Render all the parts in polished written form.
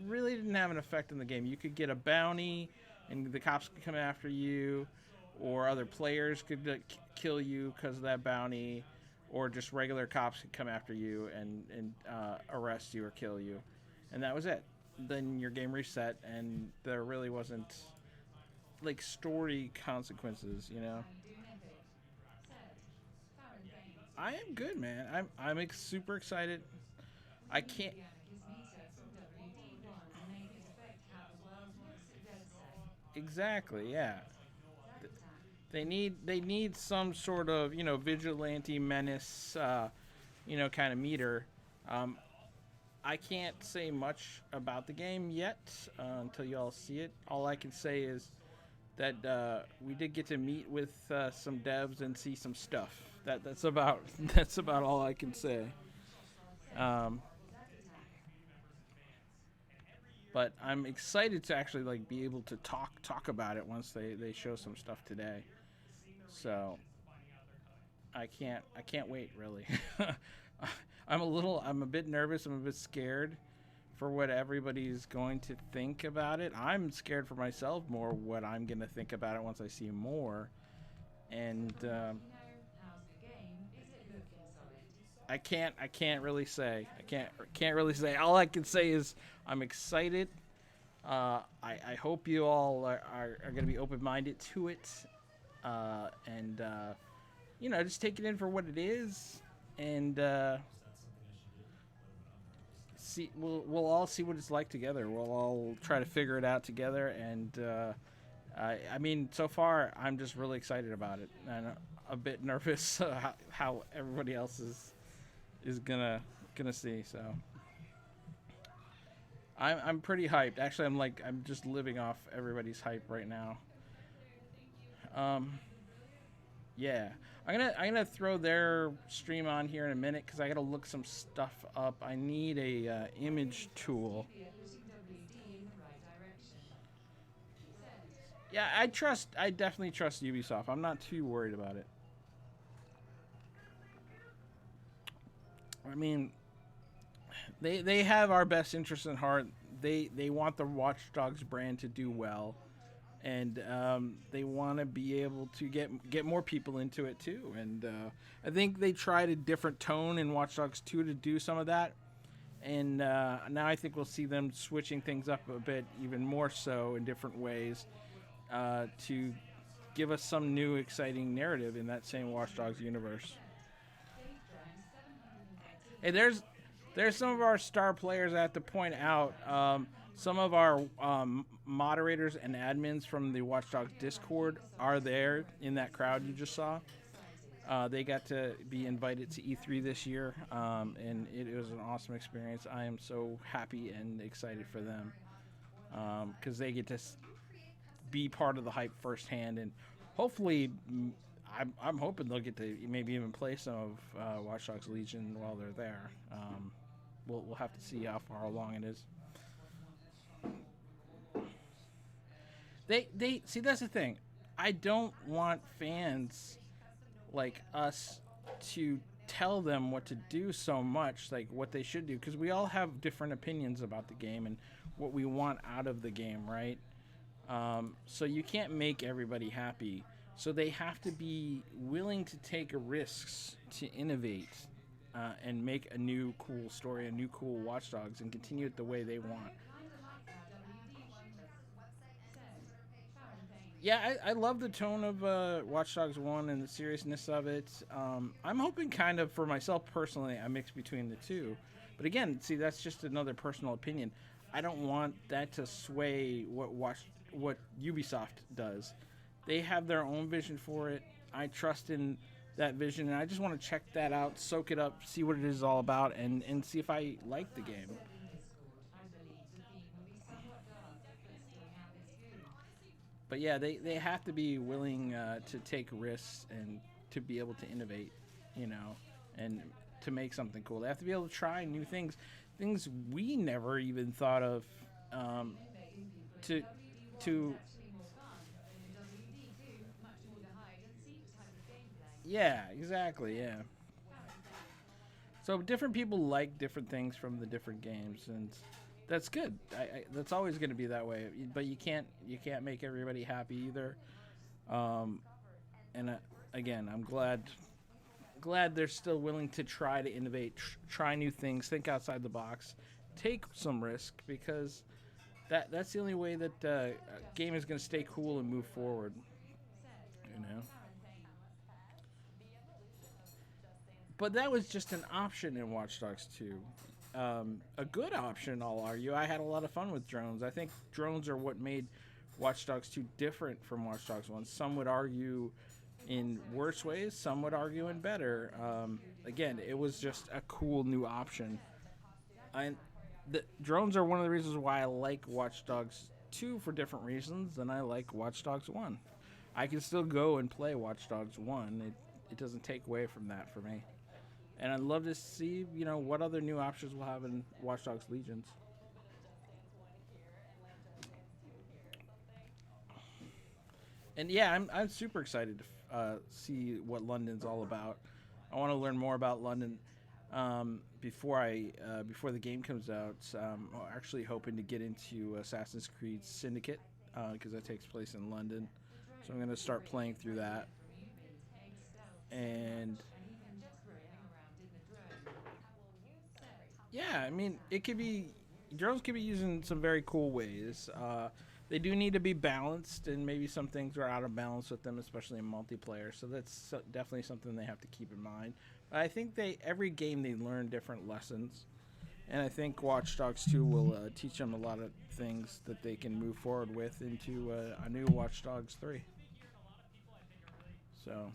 really didn't have an effect in the game. You could get a bounty, and the cops could come after you, or other players could kill you because of that bounty, or just regular cops could come after you and arrest you or kill you, and that was it. Then your game reset, and there really wasn't like story consequences. I am good, man. I'm super excited. I can't. Exactly, yeah. They need some sort of vigilante menace, kind of meter. Um, I can't say much about the game yet until you all see it. All I can say is that we did get to meet with some devs and see some stuff. That's about that's about all I can say. Um, but I'm excited to actually like be able to talk about it once they show some stuff today. So I can't wait really. I'm a bit nervous. I'm a bit scared for what everybody's going to think about it. I'm scared for myself more what I'm going to think about it once I see more. And I can't really say. I can't really say. All I can say is I'm excited. I hope you all are going to be open minded to it, and just take it in for what it is, and see we'll all see what it's like together. We'll all try to figure it out together, and I mean, so far I'm just really excited about it, and a bit nervous how everybody else is gonna see. So I'm pretty hyped. Actually, I'm just living off everybody's hype right now. Um, yeah, I'm gonna throw their stream on here in a minute because I gotta look some stuff up. I need a image tool. Yeah, I definitely trust Ubisoft. I'm not too worried about it. I mean, they have our best interests in heart. They want the Watch Dogs brand to do well, and they want to be able to get more people into it too. And I think they tried a different tone in Watch Dogs 2 to do some of that. And now I think we'll see them switching things up a bit, even more so in different ways, to give us some new exciting narrative in that same Watch Dogs universe. Hey, there's some of our star players I have to point out. Some of our moderators and admins from the Watch Dogs Discord are there in that crowd you just saw. They got to be invited to E3 this year, and it was an awesome experience. I am so happy and excited for them because they get to be part of the hype firsthand, and hopefully, I'm hoping they'll get to maybe even play some of Watch Dogs Legion while they're there. We'll have to see how far along it is. They see that's the thing. I don't want fans like us to tell them what to do so much, like what they should do, because we all have different opinions about the game and what we want out of the game, right? So you can't make everybody happy. So they have to be willing to take risks to innovate and make a new cool story, a new cool Watch Dogs, and continue it the way they want. Yeah, I love the tone of Watch Dogs 1 and the seriousness of it. I'm hoping, kind of, for myself personally, I mix between the two. But again, see, that's just another personal opinion. I don't want that to sway what Ubisoft does. They have their own vision for it. I trust in that vision, and I just want to check that out, soak it up, see what it is all about, and see if I like the game. But yeah, they have to be willing to take risks and to be able to innovate, you know, and to make something cool. They have to be able to try new things, things we never even thought of. Um, to to Yeah, exactly, yeah. So different people like different things from the different games, and That's good. That's always going to be that way. But you can't make everybody happy either. And again, I'm glad they're still willing to try to innovate, try new things, think outside the box, take some risk, because that's the only way that a game is going to stay cool and move forward. You know. But that was just an option in Watch Dogs 2. A good option, I'll argue. I had a lot of fun with drones. I think drones are what made Watch Dogs 2 different from Watch Dogs 1. Some would argue in worse ways, some would argue in better. Again, it was just a cool new option. The drones are one of the reasons why I like Watch Dogs 2 for different reasons than I like Watch Dogs 1. I can still go and play Watch Dogs 1. It doesn't take away from that for me. And I'd love to see, what other new options we'll have in Watch Dogs Legions. And yeah, I'm super excited to see what London's all about. I want to learn more about London before the game comes out. I'm actually hoping to get into Assassin's Creed Syndicate because that takes place in London. So I'm going to start playing through that. And yeah, I mean, drones could be used in some very cool ways. They do need to be balanced, and maybe some things are out of balance with them, especially in multiplayer. So that's definitely something they have to keep in mind. But I think every game they learn different lessons, and I think Watch Dogs 2 will teach them a lot of things that they can move forward with into a new Watch Dogs 3. So,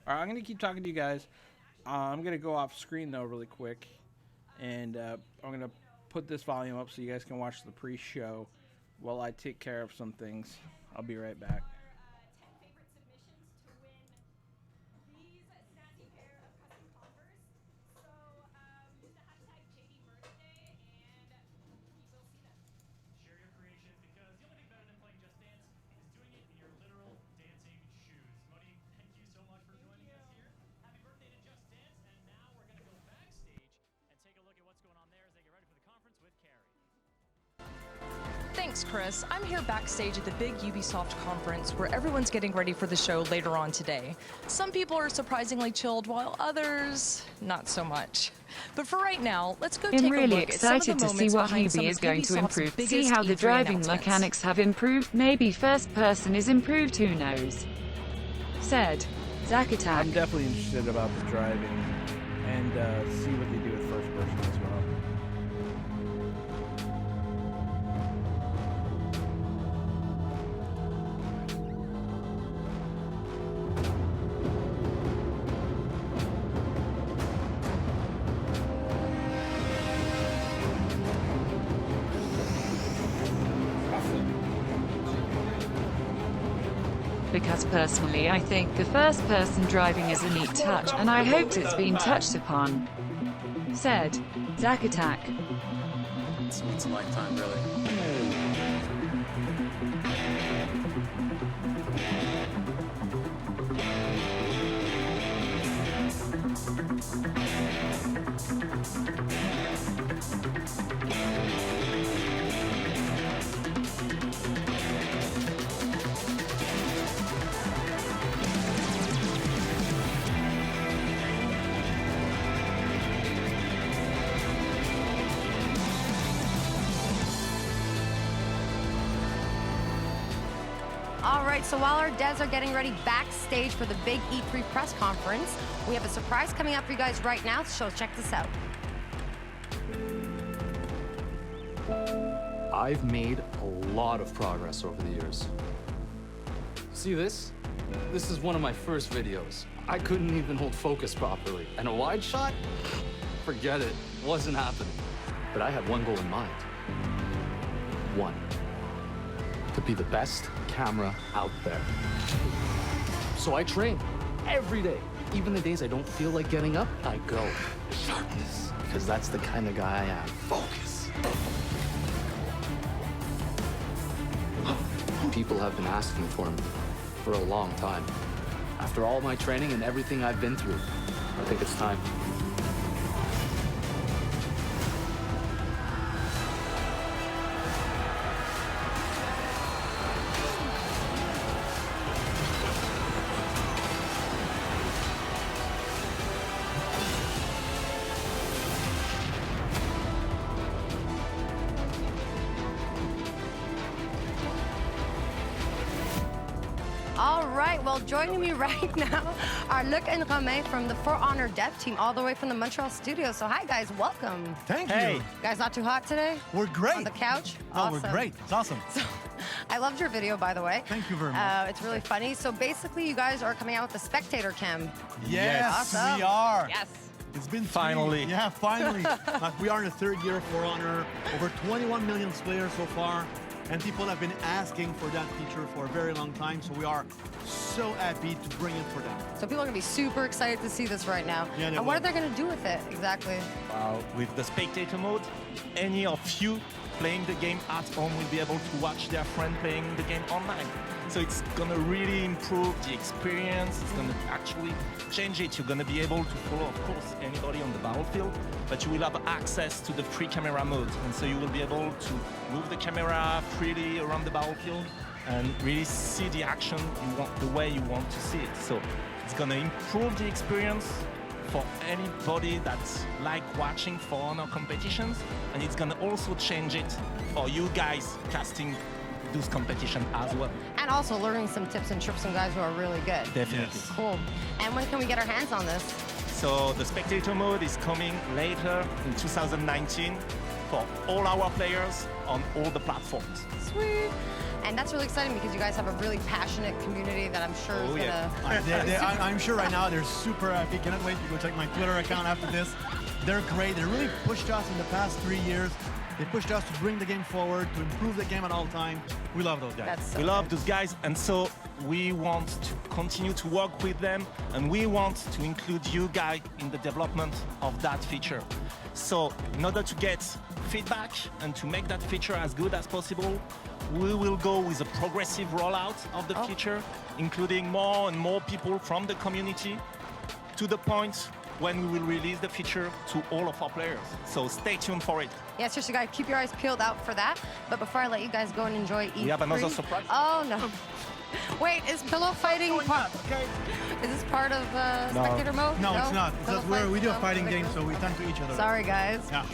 all right, I'm going to keep talking to you guys. I'm going to go off screen, though, really quick. And I'm going to put this volume up so you guys can watch the pre-show while I take care of some things. I'll be right back. Thanks, Chris. I'm here backstage at the big Ubisoft conference where everyone's getting ready for the show later on today. Some people are surprisingly chilled, while others, not so much. But for right now, let's go take a look at some of the moments behind some of Ubisoft's biggest E3 announcements. I'm really excited to see what Ubi is going to improve. See how the driving mechanics have improved. Maybe first person is improved, who knows? Said Zack Attack. I'm definitely interested about the driving and see what they do with first person as well. Because personally I think the first person driving is a neat touch, and I hoped it's been touched upon. Said Zack Attack. It's a lifetime, really. So while our devs are getting ready backstage for the big E3 press conference, we have a surprise coming up for you guys right now, so check this out. I've made a lot of progress over the years. See this? This is one of my first videos. I couldn't even hold focus properly. And a wide shot? Forget it. Wasn't happening. But I had one goal in mind. One. To be the best camera out there. So I train every day. Even the days I don't feel like getting up, I go. Sharpness. Because that's the kind of guy I am. Focus. People have been asking for me for a long time. After all my training and everything I've been through, I think it's time. All right, well, joining me right now are Luc and Romain from the For Honor dev team, all the way from the Montreal studio. So hi, guys, welcome. Thank Hey. you. Guys, not too hot today? We're great. On the couch? Oh, Awesome. we're great. It's awesome. So, I loved your video, by the way. Thank you very much. It's really funny. So basically, you guys are coming out with the Spectator Cam. Yes, Awesome. we are. Yes. It's been Finally. Yeah, finally. We are in the third year of For Honor. Over 21 million players so far. And people have been asking for that feature for a very long time. So we are so happy to bring it for them. So people are going to be super excited to see this right now. Yeah, they and what are will. they going to do with it exactly? With the Spectator Mode, any of you playing the game at home will be able to watch their friend playing the game online. So it's gonna really improve the experience. It's gonna actually change it. You're gonna be able to follow, of course, anybody on the battlefield, but you will have access to the free camera mode. And so you will be able to move the camera freely around the battlefield and really see the action you want, the way you want to see it. So it's gonna improve the experience for anybody that's like watching For Honor competitions, and it's gonna also change it for you guys casting those competitions as well. And also learning some tips and tricks from guys who are really good. Definitely. Yes. Cool. And when can we get our hands on this? So the Spectator Mode is coming later in 2019 for all our players on all the platforms. Sweet. And that's really exciting because you guys have a really passionate community that I'm sure is Oh, yeah. gonna. I'm sure right now they're super happy. Cannot wait to go check my Twitter account after this. They're great. They really pushed us in the past 3 years. They pushed us to bring the game forward, to improve the game at all time. We love those guys. That's so We love good. those guys, and so we want to continue to work with them, and we want to include you guys in the development of that feature. So in order to get feedback and to make that feature as good as possible, we will go with a progressive rollout of the feature, including more and more people from the community, to the point when we will release the feature to all of our players. So stay tuned for it. Yeah, seriously, guys, keep your eyes peeled out for that. But before I let you guys go and enjoy E3. We have another surprise. Oh, no. Wait, is pillow fighting part? Is this part of Spectator Mode? No, it's not. Pillow Because fight? we do a No? fighting game, so we tend to each other. Sorry, guys. Yeah.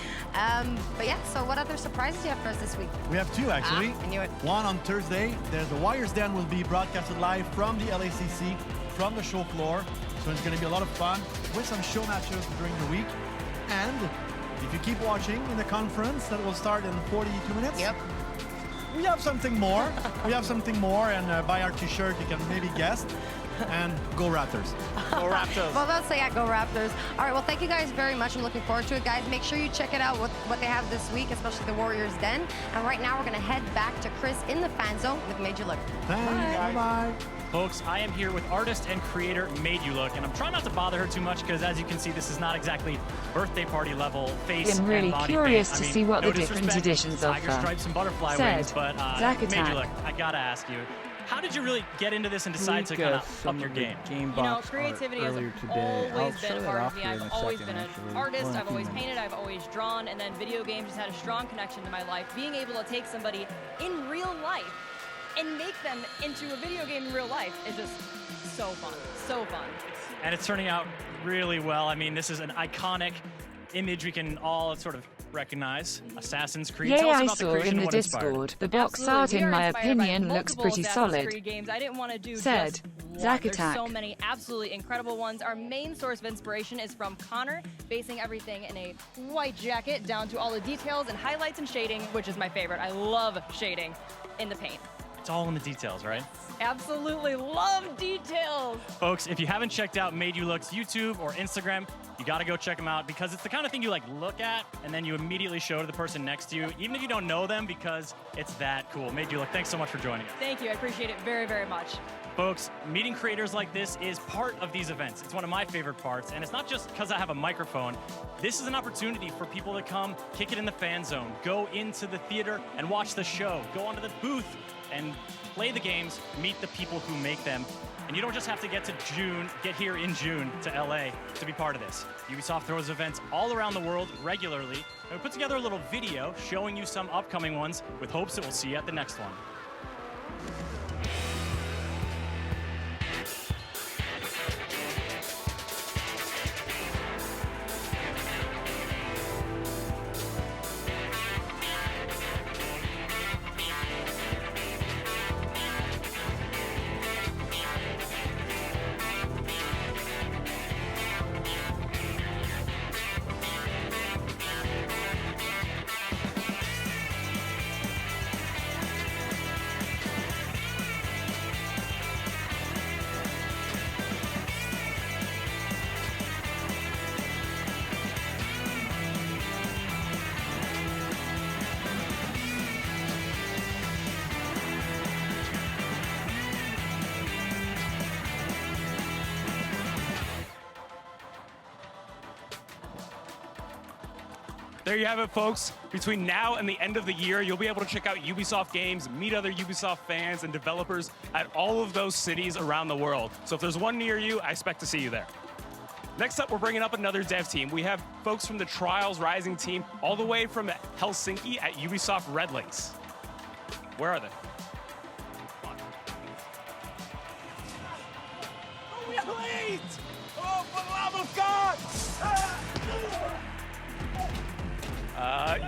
But yeah, so what other surprises do you have for us this week? We have two actually. I knew it. One on Thursday. There's the Wires Den will be broadcasted live from the LACC, from the show floor. So it's going to be a lot of fun with some show matches during the week. And if you keep watching in the conference, that will start in 42 minutes. Yep. We have something more. We have something more, and buy our t-shirt, you can maybe guess. And go Raptors. Go Raptors. Well, don't say that. Go Raptors. All right, well, thank you guys very much. I'm looking forward to it, guys. Make sure you check it out, what they have this week, especially the Warriors Den. And right now, we're going to head back to Chris in the fan zone with Made You Look. Thanks. Bye-bye. Folks, I am here with artist and creator Made You Look, and I'm trying not to bother her too much because, as you can see, this is not exactly birthday party level face I'm really and body curious paint. to I mean, see what no the different disrespect, editions tiger offer. stripes and butterfly Said wings, but Zack Made You Attack. Look, I gotta ask you, how did you really get into this and decide to kind of up your game? Game You know, box creativity art has earlier today. always I'll been show a that part off of me. here in I've a always second, been an actually. artist. Well, I've always hmm. painted. I've always drawn. And then video games just had a strong connection to my life. Being able to take somebody in real life and make them into a video game in real life is just so fun. So fun. And it's turning out really well. I mean, this is an iconic image we can all sort of recognize. Assassin's Creed. Yeah, Tell us I about the saw creation in and the what inspired it. Discord. The box Absolutely. art, We in are my inspired by opinion, looks multiple pretty Assassin's solid. Creed games. I didn't want to do Said just one. Zack There's Attack. so many absolutely incredible ones. Our main source of inspiration is from Connor, basing everything in a white jacket down to all the details and highlights and shading, which is my favorite. I love shading in the paint. It's all in the details, right? Absolutely love details. Folks, if you haven't checked out Made You Look's YouTube or Instagram, you gotta go check them out because it's the kind of thing you like look at and then you immediately show to the person next to you, even if you don't know them, because it's that cool. Made You Look, thanks so much for joining us. Thank you. I appreciate it very, very much. Folks, meeting creators like this is part of these events. It's one of my favorite parts, and it's not just because I have a microphone. This is an opportunity for people to come, kick it in the fan zone, go into the theater and watch the show, go onto the booth and play the games, meet the people who make them. And you don't just have to get here in June to LA to be part of this. Ubisoft throws events all around the world regularly, and we put together a little video showing you some upcoming ones with hopes that we'll see you at the next one. there you have it, folks. Between now and the end of the year, you'll be able to check out Ubisoft games, meet other Ubisoft fans and developers at all of those cities around the world. So if there's one near you, I expect to see you there. Next up, we're bringing up another dev team. We have folks from the Trials Rising team all the way from Helsinki at Ubisoft Red Links. Where are they? We're late! Oh, for the love of God!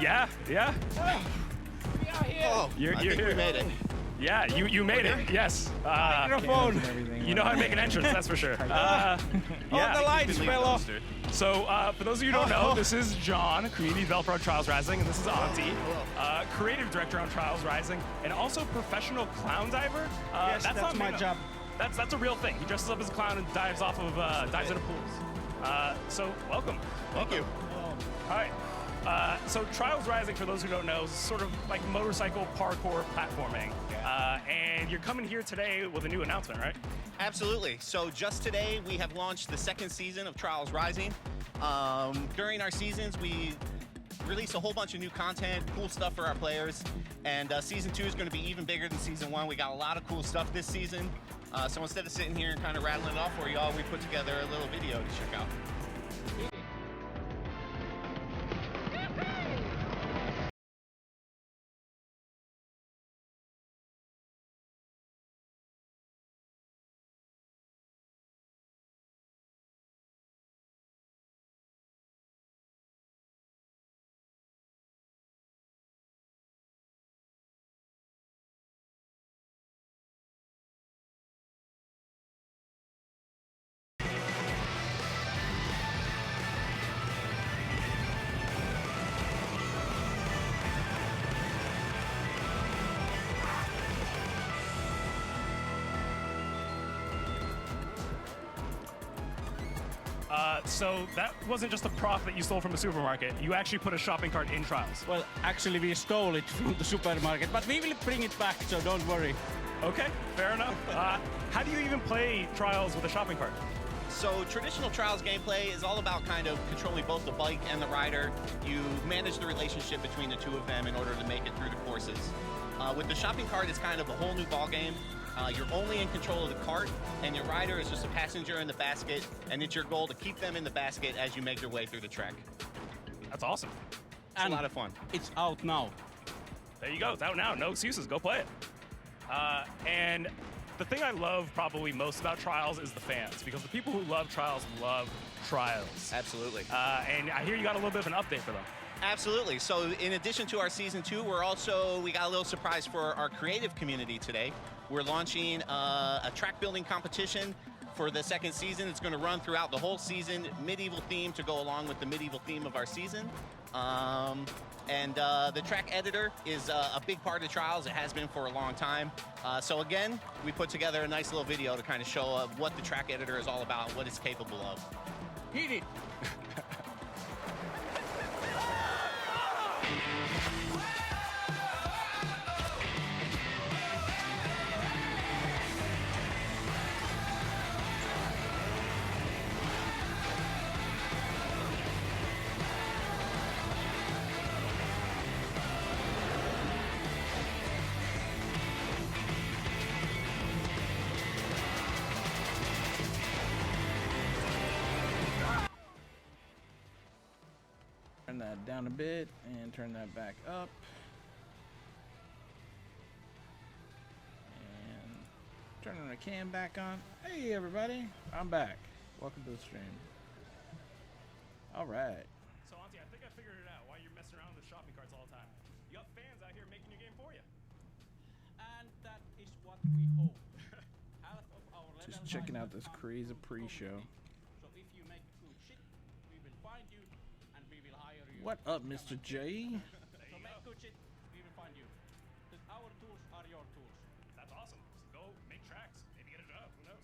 Yeah. We are here. Oh, You're I think here. we made it. Yeah, you made it. Yes. Microphone. You know how to make an entrance, that's for sure. Oh, the lights fell off. So, for those of you who don't know, this is John, creative developer on Trials Rising, and this is Auntie, creative director on Trials Rising, and also professional clown diver. Yes, that's not my made up. job. That's a real thing. He dresses up as a clown and dives into pools. So, welcome. Thank you. All right. So Trials Rising, for those who don't know, is sort of like motorcycle parkour platforming. And you're coming here today with a new announcement, right? Absolutely. So just today, we have launched the second season of Trials Rising. During our seasons, we release a whole bunch of new content, cool stuff for our players. And season 2 is going to be even bigger than season 1. We got a lot of cool stuff this season. So instead of sitting here and kind of rattling it off for y'all, we put together a little video to check out. So that wasn't just a prop that you stole from a supermarket. You actually put a shopping cart in Trials. Well, actually, we stole it from the supermarket, but we will bring it back, so don't worry. Okay, fair enough. How do you even play Trials with a shopping cart? So traditional Trials gameplay is all about kind of controlling both the bike and the rider. You manage the relationship between the two of them in order to make it through the courses. With the shopping cart, it's kind of a whole new ball game. You're only in control of the cart, and your rider is just a passenger in the basket, and it's your goal to keep them in the basket as you make your way through the trek. That's awesome. It's a lot of fun. It's out now. There you go. It's out now. No excuses. Go play it. And the thing I love probably most about Trials is the fans, because the people who love Trials love Trials. Absolutely. And I hear you got a little bit of an update for them. Absolutely. So in addition to our season 2, we got a little surprise for our creative community today. We're launching a track building competition for the second season. It's going to run throughout the whole season, medieval theme to go along with the medieval theme of our season. And the track editor is a big part of Trials. It has been for a long time. So again, we put together a nice little video to kind of show what the track editor is all about, what it's capable of. Hit it. Turn that down a bit and turn that back up. And turning the cam back on. Hey everybody, I'm back. Welcome to the stream. All right. So Auntie, I think I figured it out why you're messing around with shopping carts all the time. You got fans out here making your game for you. And that is what we hope. Half of our Just checking out this crazy pre-show. So if you make good shit, we will find you and we will hire you. What up, Mr. J? So make good shit, we will find you. Because our tools are your tools. That's awesome. So go make tracks, maybe get a job. Who knows?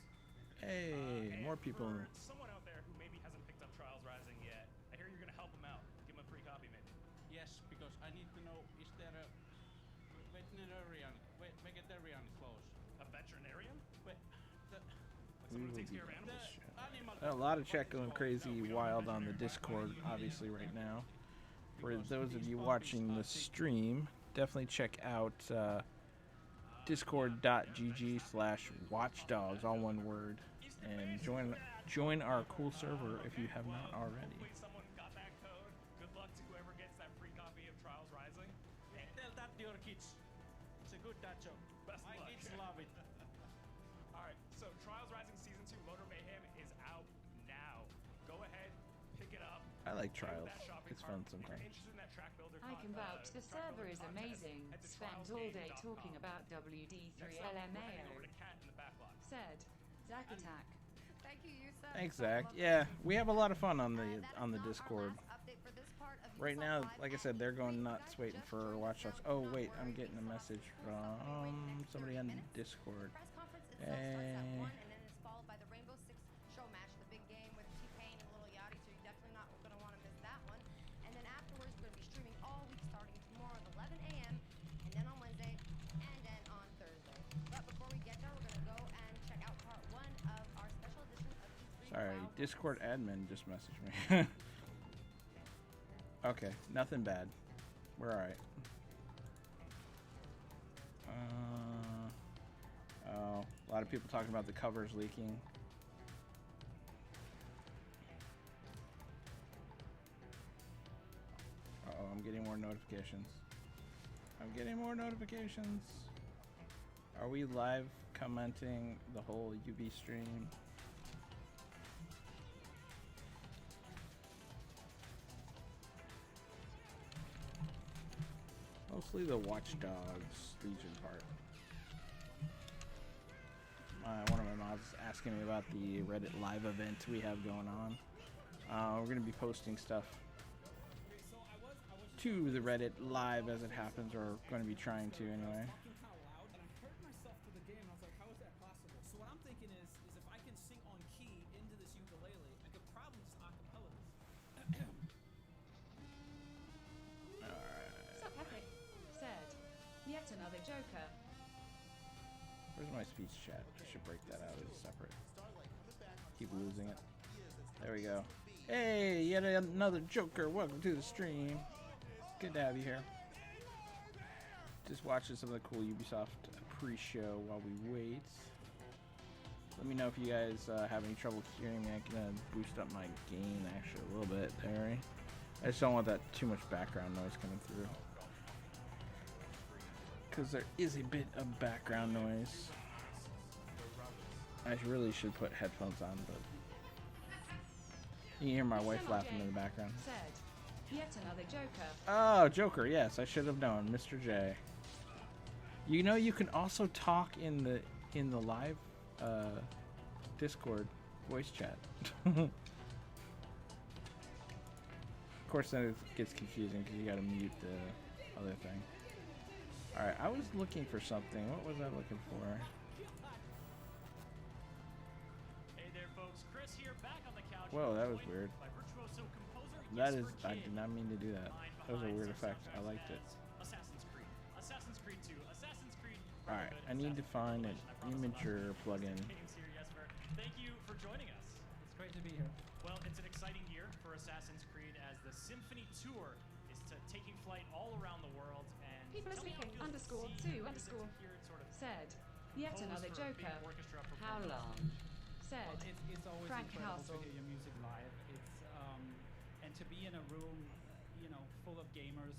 Hey, more people. For someone out there who maybe hasn't picked up Trials Rising yet, I hear you're gonna help them out. Give them a free copy, maybe. Yes, because I need to know, is there a vegetarian close? A veterinarian? Like someone who takes care of animals? A lot of chat going crazy wild on the Discord, obviously, right now. for those of you watching the stream, definitely check out discord.gg/watchdogs, all one word, and join our cool server if you have not already. Someone got that code. Good luck to whoever gets that free copy of Trials Rising. Tell that to your kids. It's a good touch up. Best My luck. kids love it. All right, so Trials Rising Season 2 Motor Mayhem is out now. Go ahead, pick it up. I like play with Trials. that shopping It's cart. fun If you're sometimes. interested in that track builder I can vouch the track server builder is contest, amazing. head to Spent all day trialsgame.com. talking about Next up, we're WD3LMAO. heading over to Cat in the backlog. Said Zack Attack. Thank you, Yusuf. Thanks, So I Zach. love Yeah, this. we have a lot of fun on That the is on the not our Discord. last update for this part of Right Ubisoft now, Live like I at said, they're going E3. nuts Guys, waiting just for joined Watch us, Dogs. so Oh not wait, I'm worried. getting a We still have message to do something way in the from next somebody 30 on minutes. Discord. The press conference itself starts at 1, Hey. and then it's followed by the Rainbow Six show match, the big game with T-Pain and Lil Yachty, so you're definitely not going to want to miss that one. And then afterwards, we're going to be streaming all week starting tomorrow at 11 a.m., and then on Wednesday, and then on Thursday. But before we get there, we're going to go and check out part 1 of our special edition of E3 Sorry, Wild Discord West. admin just messaged me. Okay, nothing bad. We're alright. Oh, a lot of people talking about the covers leaking. Uh-oh, I'm getting more notifications. I'm getting more notifications. Are we live commenting the whole UB stream? Mostly the Watch Dogs Legion part. One of my mods is asking me about the Reddit live event we have going on. We're going to be posting stuff to the Reddit live as it happens, or going to be trying to anyway. Talking kind of loud, and I heard myself through the game, and I was like, how is that possible? So what I'm thinking is if I can sing on key into this ukulele, I could probably just acapella this. Sup, Epic. Said yet another Joker. Where's my speech chat? I should break that out as separate. Keep losing it. There we go. Hey, yet another Joker. Welcome to the stream. Good to have you here. Just watching some of the cool Ubisoft pre-show while we wait. Let me know if you guys have any trouble hearing me. I can boost up my gain actually a little bit there. I just don't want that too much background noise coming through. Because there is a bit of background noise. I really should put headphones on, but you can hear my wife laughing in the background. Said yet another Joker. Oh, Joker, yes, I should have known, Mr. J. You know, you can also talk in the live Discord voice chat. Of course, then it gets confusing because you got to mute the other thing. All right, I was looking for something. What was I looking for? Hey there, folks. Chris here, back on the couch. Whoa, that was weird. By virtuoso composer That is, Jesper I Kid. did not mean to do that. That was a weird effect. I liked it. Assassin's Creed, Assassin's Creed 2, Assassin's Creed. All right, I need to find an Imager plugin. Games here, Jesper. Thank you for joining us. It's great to be here. Well, it's an exciting year for Assassin's Creed as the Symphony Tour is taking flight all around the world. And People are tell me how it speaking. feels to Underscore see two. the Underscore. here sort of Said yet pose another for being Joker. an orchestra How performer. long? Said It's always Frank incredible Castle. to hear your music live. It's and to be in a room, full of gamers,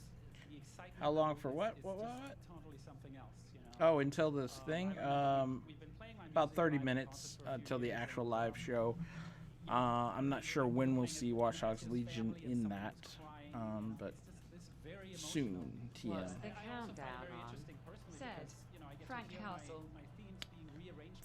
the excitement. How long of for it what? is What? just totally something else, you know. Oh, until this thing? We've been playing my About music 30 live in minutes concert for a few until the years, and, actual live show. I'm not sure when we'll see Watch Dogs Legion in that, but soon, TM. What's the countdown on? Said Frank Castle.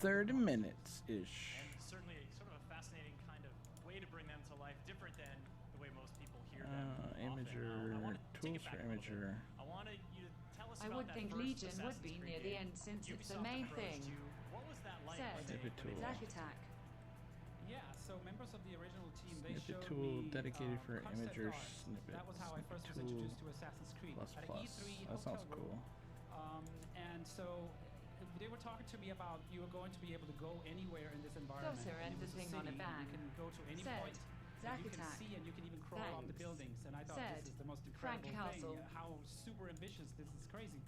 30 minutes-ish. And certainly sort of a fascinating kind of way to bring them to life, different than the way most people hear them. often. I Imager, wanna take tools it for back a little bit. Imager. I wanted you to tell us I about would that think first Legion would Assassin's be Creed near the game. end since it's the Ubisoft main approached thing. you. What was that like? Said Snippet tool. Zack Attack. Yeah, so members of the original team, they Snippet showed tool me dedicated for concept Imager art. snippets. That was how I first was Snippet tool introduced to Assassin's Creed. plus At plus. E3 That sounds hotel room. cool. And so they were talking to me about you are going to be able to go anywhere in this environment. Closer and it the was a thing on a city, bag. You can go to any Said point that you can Attack. see and you can even crawl up the Thanks. buildings. And I thought Said this is the most Frank incredible Castle. thing. How super ambitious this is, crazy.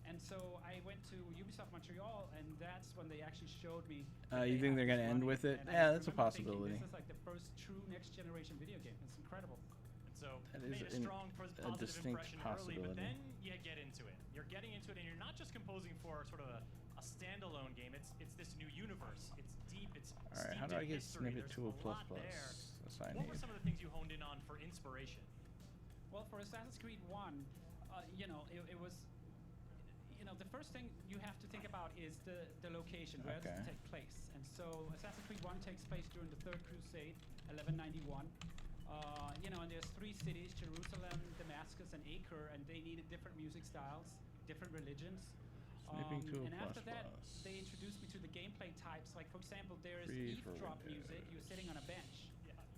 And so I went to Ubisoft Montreal, and that's when they actually showed me. You think they're gonna end with it? And I Yeah, that's a remember thinking, possibility. This is like the first true next generation video game. It's incredible. And so That made is a strong a positive distinct impression early, but possibility. then you get into it. You're getting into it, and you're not just composing for sort of a standalone game. It's this new universe. It's deep. It's All right, how steeped do I in get history. snippet There's tool a plus lot plus? there. That's what I What need. were some of the things you honed in on for inspiration? Well, for Assassin's Creed 1, you know, it was, you know, the first thing you have to think about is the location, where does it take place? And so Assassin's Creed 1 takes place during the Third Crusade, 1191. You know, and there's 3 cities, Jerusalem, Damascus, and Acre, and they needed different music styles, different religions. Snipping tool And after plus that, plus. they introduced me to the gameplay types. Like, for example, there is Free for eavesdrop Windows. music. You're sitting on a bench.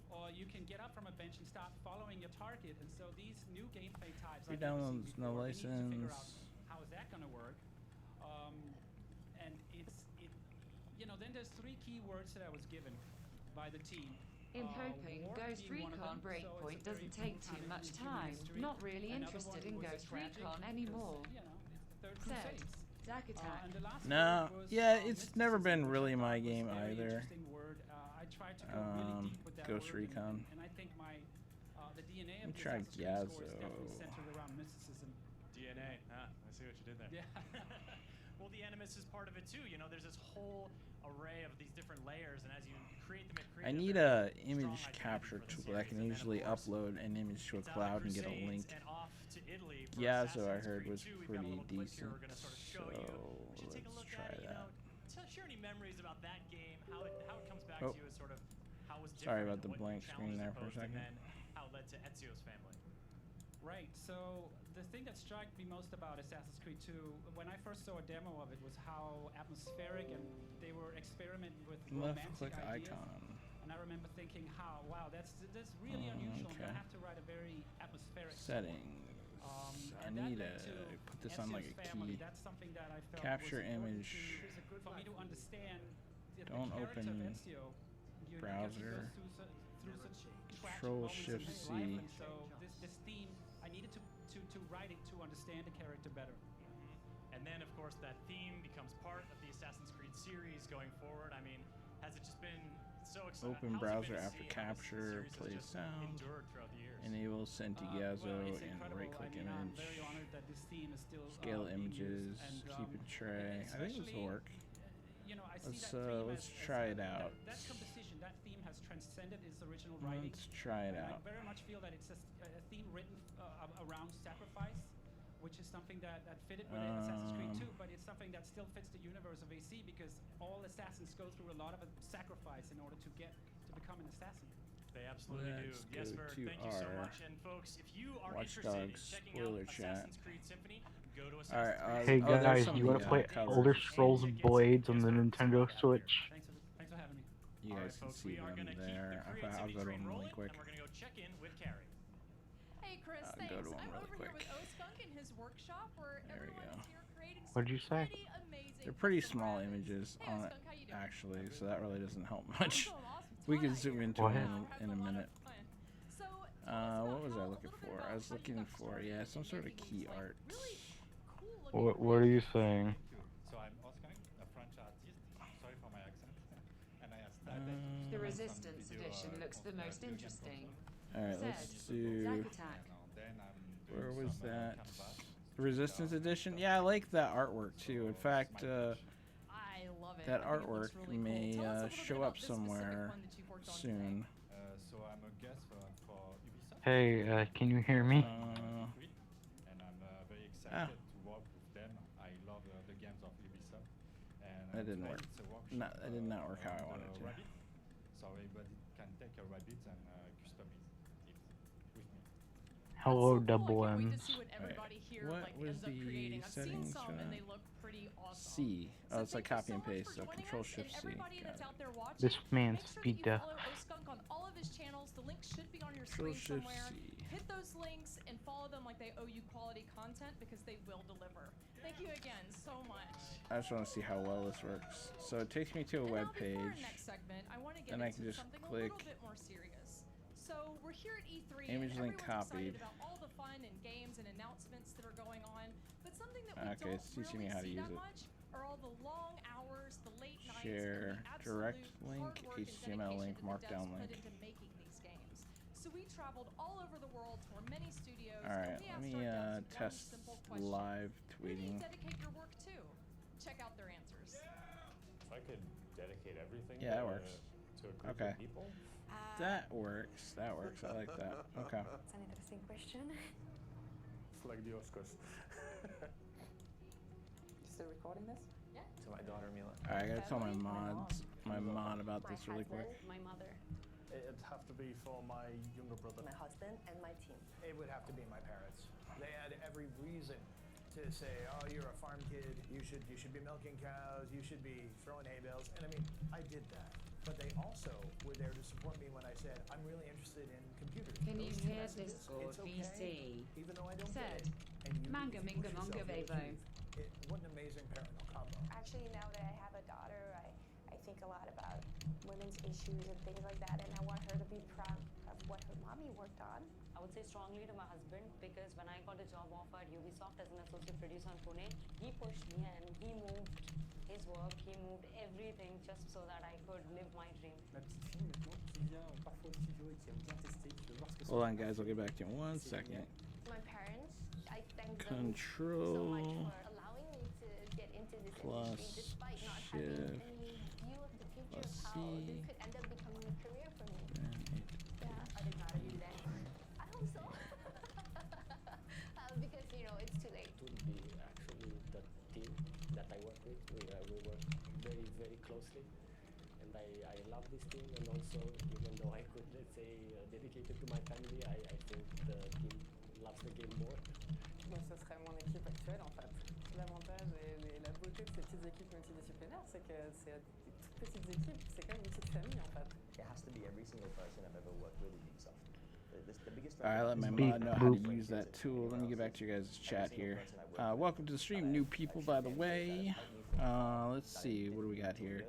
Or you can get up from a bench and start following your target. And so these new gameplay types, Free I've never seen downloads, no before. We need to figure out license. how is that going to work. And you know, then there's 3 keywords that I was given by the team. In hoping war Ghost being one of Recon them, so it's a Breakpoint very doesn't take too important much in human time. history. Not really Another interested one in was Ghost tragic Recon because, anymore. you know, it's the Third Said Crusade. Zack Attack. And the last No, word was, yeah, it's mysticism, never been which I really thought my was game very either. interesting word. I tried to go really deep with that Ghost word, Recon. and I think the DNA Let me of the try Assassin's Creed score is Gyazo. definitely centered around mysticism. DNA. I see what you did there. Yeah. Well, the Animus is part of it too. You know, there's this whole array of these different layers, and as you create them, it creates I need a image capture tool. I can usually upload an image to a cloud and get a link. And off to Italy for Yeah, so I Assassin's heard Creed was 2. We've got a pretty little clip here decent. we're gonna sort of show So you. You should take a let's look try at it. You know, that. share any memories about that game, how it comes back Oh. to you as sort of how it was different. Sorry about and the what blank screen challenges there it for a posed, and second. then how it led to Ezio's family. Right. So the thing that struck me most about Assassin's Creed 2, when I first saw a demo of it, was how atmospheric and they were experimenting with Left romantic click ideas. icon. And I remember thinking, wow, that's really unusual. I'm okay. gonna have to write a very atmospheric Settings. I and that need led to to put this on like a Ezio's family. key. That's something that I felt Capture was important image. for me to understand the Don't character of open Ezio. You know, because he browser. goes through such tragic Control moments in Shift his C. life, and so this theme, I needed to write it to understand the character better. And then, of course, that theme becomes part of the Assassin's Creed series going forward. I mean, has it just been so exciting? Open browser after capture, play sound, enable send to Gyazo, It's and incredible. right click I mean, I'm image. very honored that this theme is still Scale being used, images, and, keep in tray. I think this will work. You know, I see Let's that theme let's as try it out. That composition, that theme has transcended its original writing. Let's try it And out. I very much feel that it's a theme written around sacrifice, which is something that fitted with Assassin's Creed 2, but it's something that still fits the universe of AC because all assassins go through a lot of sacrifice in order to become an assassin. They absolutely Let's do. Jesper, go to thank you so our much. And folks, if you are Watch interested in Dogs checking spoiler out chat. Assassin's Creed Symphony, go to All Assassin's right, Creed Hey there's guys, some you want to play covers. Elder Scrolls Blades on the Nintendo Switch? Thanks for having me. You All right, guys can folks, see we are them going to keep the there. I'll creativity go to train them really rolling, quick. and we're going to go check in with Carrie. Hey, Chris, Go thanks. to one I'm really over here quick. with O-Skunk in his workshop where There we everyone go. is here creating some What'd you say? pretty amazing They're pretty custom small graphics. images Hey, on it, O-Skunk, how you doing? actually, so that really doesn't help much. Awesome. We can Twilight zoom here. into What? them in a Having lot of minute. fun. So, tell us about What was I how- a looking little bit for? about I was how you looking got for, started yeah, in some sort of making key these, like, art. really cool looking What are you saying? So I'm Oscar, a French artist. Sorry for my accent. And I have started The some Resistance video, edition looks the on most the interesting. Alright, Said let's do. Zack Attack. Then I'm Where doing was some, that? canvas. The Resistance edition? Yeah, I like that artwork too. In fact, I love it. that I think it looks artwork really cool. may Tell us a little bit show about up this specific somewhere one that you've worked on soon. So I'm a guest for Ubisoft. Hey, can you hear me? Uh, And I'm very excited Ah. to work with them. I love the games of Ubisoft. And That didn't today work. it's a workshop, That did not work how I on the wanted to. rabbit. So everybody can take a rabbit and customize it with me. Hello, That's so cool. double I can't wait to M's. see what everybody here What like was ends up the creating. I've seen settings some for and that? they look pretty awesome. C. So Oh, it's like thank you copy and so much paste. for So joining Control us, Shift and C. everybody Got that's it. out there watching, This man's make sure that speed you deaf. follow O-Skunk on all of his channels. The link should be on your Control screen Shift somewhere. C. Hit those links and follow them like they owe you quality content because they will deliver. Thank you again so much. I just want to see how well this works. So it takes me to a And web now before our page. next segment, I want to get Then I into can just something a click little bit more serious. So we're here at E3 Image and link everyone's copied. excited about all the fun and games and announcements that are going on, but something that we Okay, don't it's teaching really me how to see use that it. much are all the long hours, the late nights, Share, and the direct absolute link, hard work and HTML link, dedication that the markdown devs link. put into making these games. So we traveled all over the world for many studios. All right, and we let asked me our devs one test simple question. live Who do you tweeting. dedicate your work to? Check out their answers. If I could dedicate everything Yeah, that to, works. to a group Okay. of people, That works. That works. I like that. Okay. It's an interesting question. it's like the Oscars. Still recording this? Yeah. To my daughter Mila. All right, I gotta tell my mod about this really quick. My mother, It'd have to be for my younger brother. my husband, and my team. It would have to be my parents. They had every reason to say, "Oh, you're a farm kid. You should be milking cows. You should be throwing hay bales." And I mean, I did that. But they also were there to support me when I said, "I'm really interested in computers." Can you Those two hear messages, Discord it's okay, VC? even though I don't Said, get it. And you, Manga if you Minga push Manga yourself, you'll Vevo. achieve. What an amazing parental combo. Actually, now that I have a daughter, I think a lot about women's issues and things like that, and I want her to be proud of what her mommy worked on. I would say strongly to my husband because when I got a job offer at Ubisoft as an associate producer in Pune, he pushed me and he moved his work, he moved everything just so that I could live my dream. Ma petite fille maintenant qui vient parfois au studio et qui aime bien tester, qui veut voir ce que Hold on, guys. I'll get back to you in 1 second. My parents, I thank them so Control much for allowing me to get into this plus industry despite not having shift any view of the future plus of how C. this could end up becoming a career for me. And Yeah, are they proud of you then? I hope so. Because it's too late. To be actually the team that I work with, we work very, very closely, and I love this team. And also, even though I could, let's say, dedicate it to my family, I think the team loves the game more. Moi, ce serait mon équipe actuelle en fait. L'avantage et la beauté de ces petites équipes multidisciplinaires, c'est que c'est des toutes petites équipes, c'est comme une petite famille en fait. It has to be every single person I've ever worked with at Ubisoft. The biggest all right, let my mod know how to use that tool. Let me get back to you guys' chat here. Welcome to the stream, new people, by the way. Let's see, what do we got here?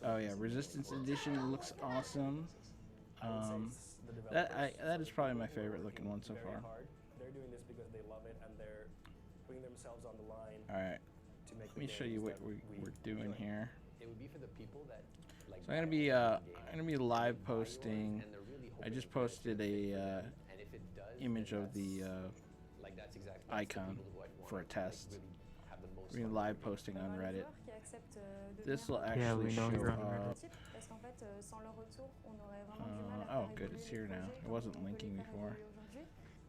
Oh yeah, Resistance Edition looks awesome. That is probably my favorite looking one so far. They're doing this because they love it and they're putting themselves on the line. All right, to make let me show you what we're doing here. It would be for the people that like. So I'm gonna be live posting. I just posted a image of the icon for a test. We're gonna be live posting on Reddit. This will actually show up. Oh, good, it's here now. It wasn't linking before.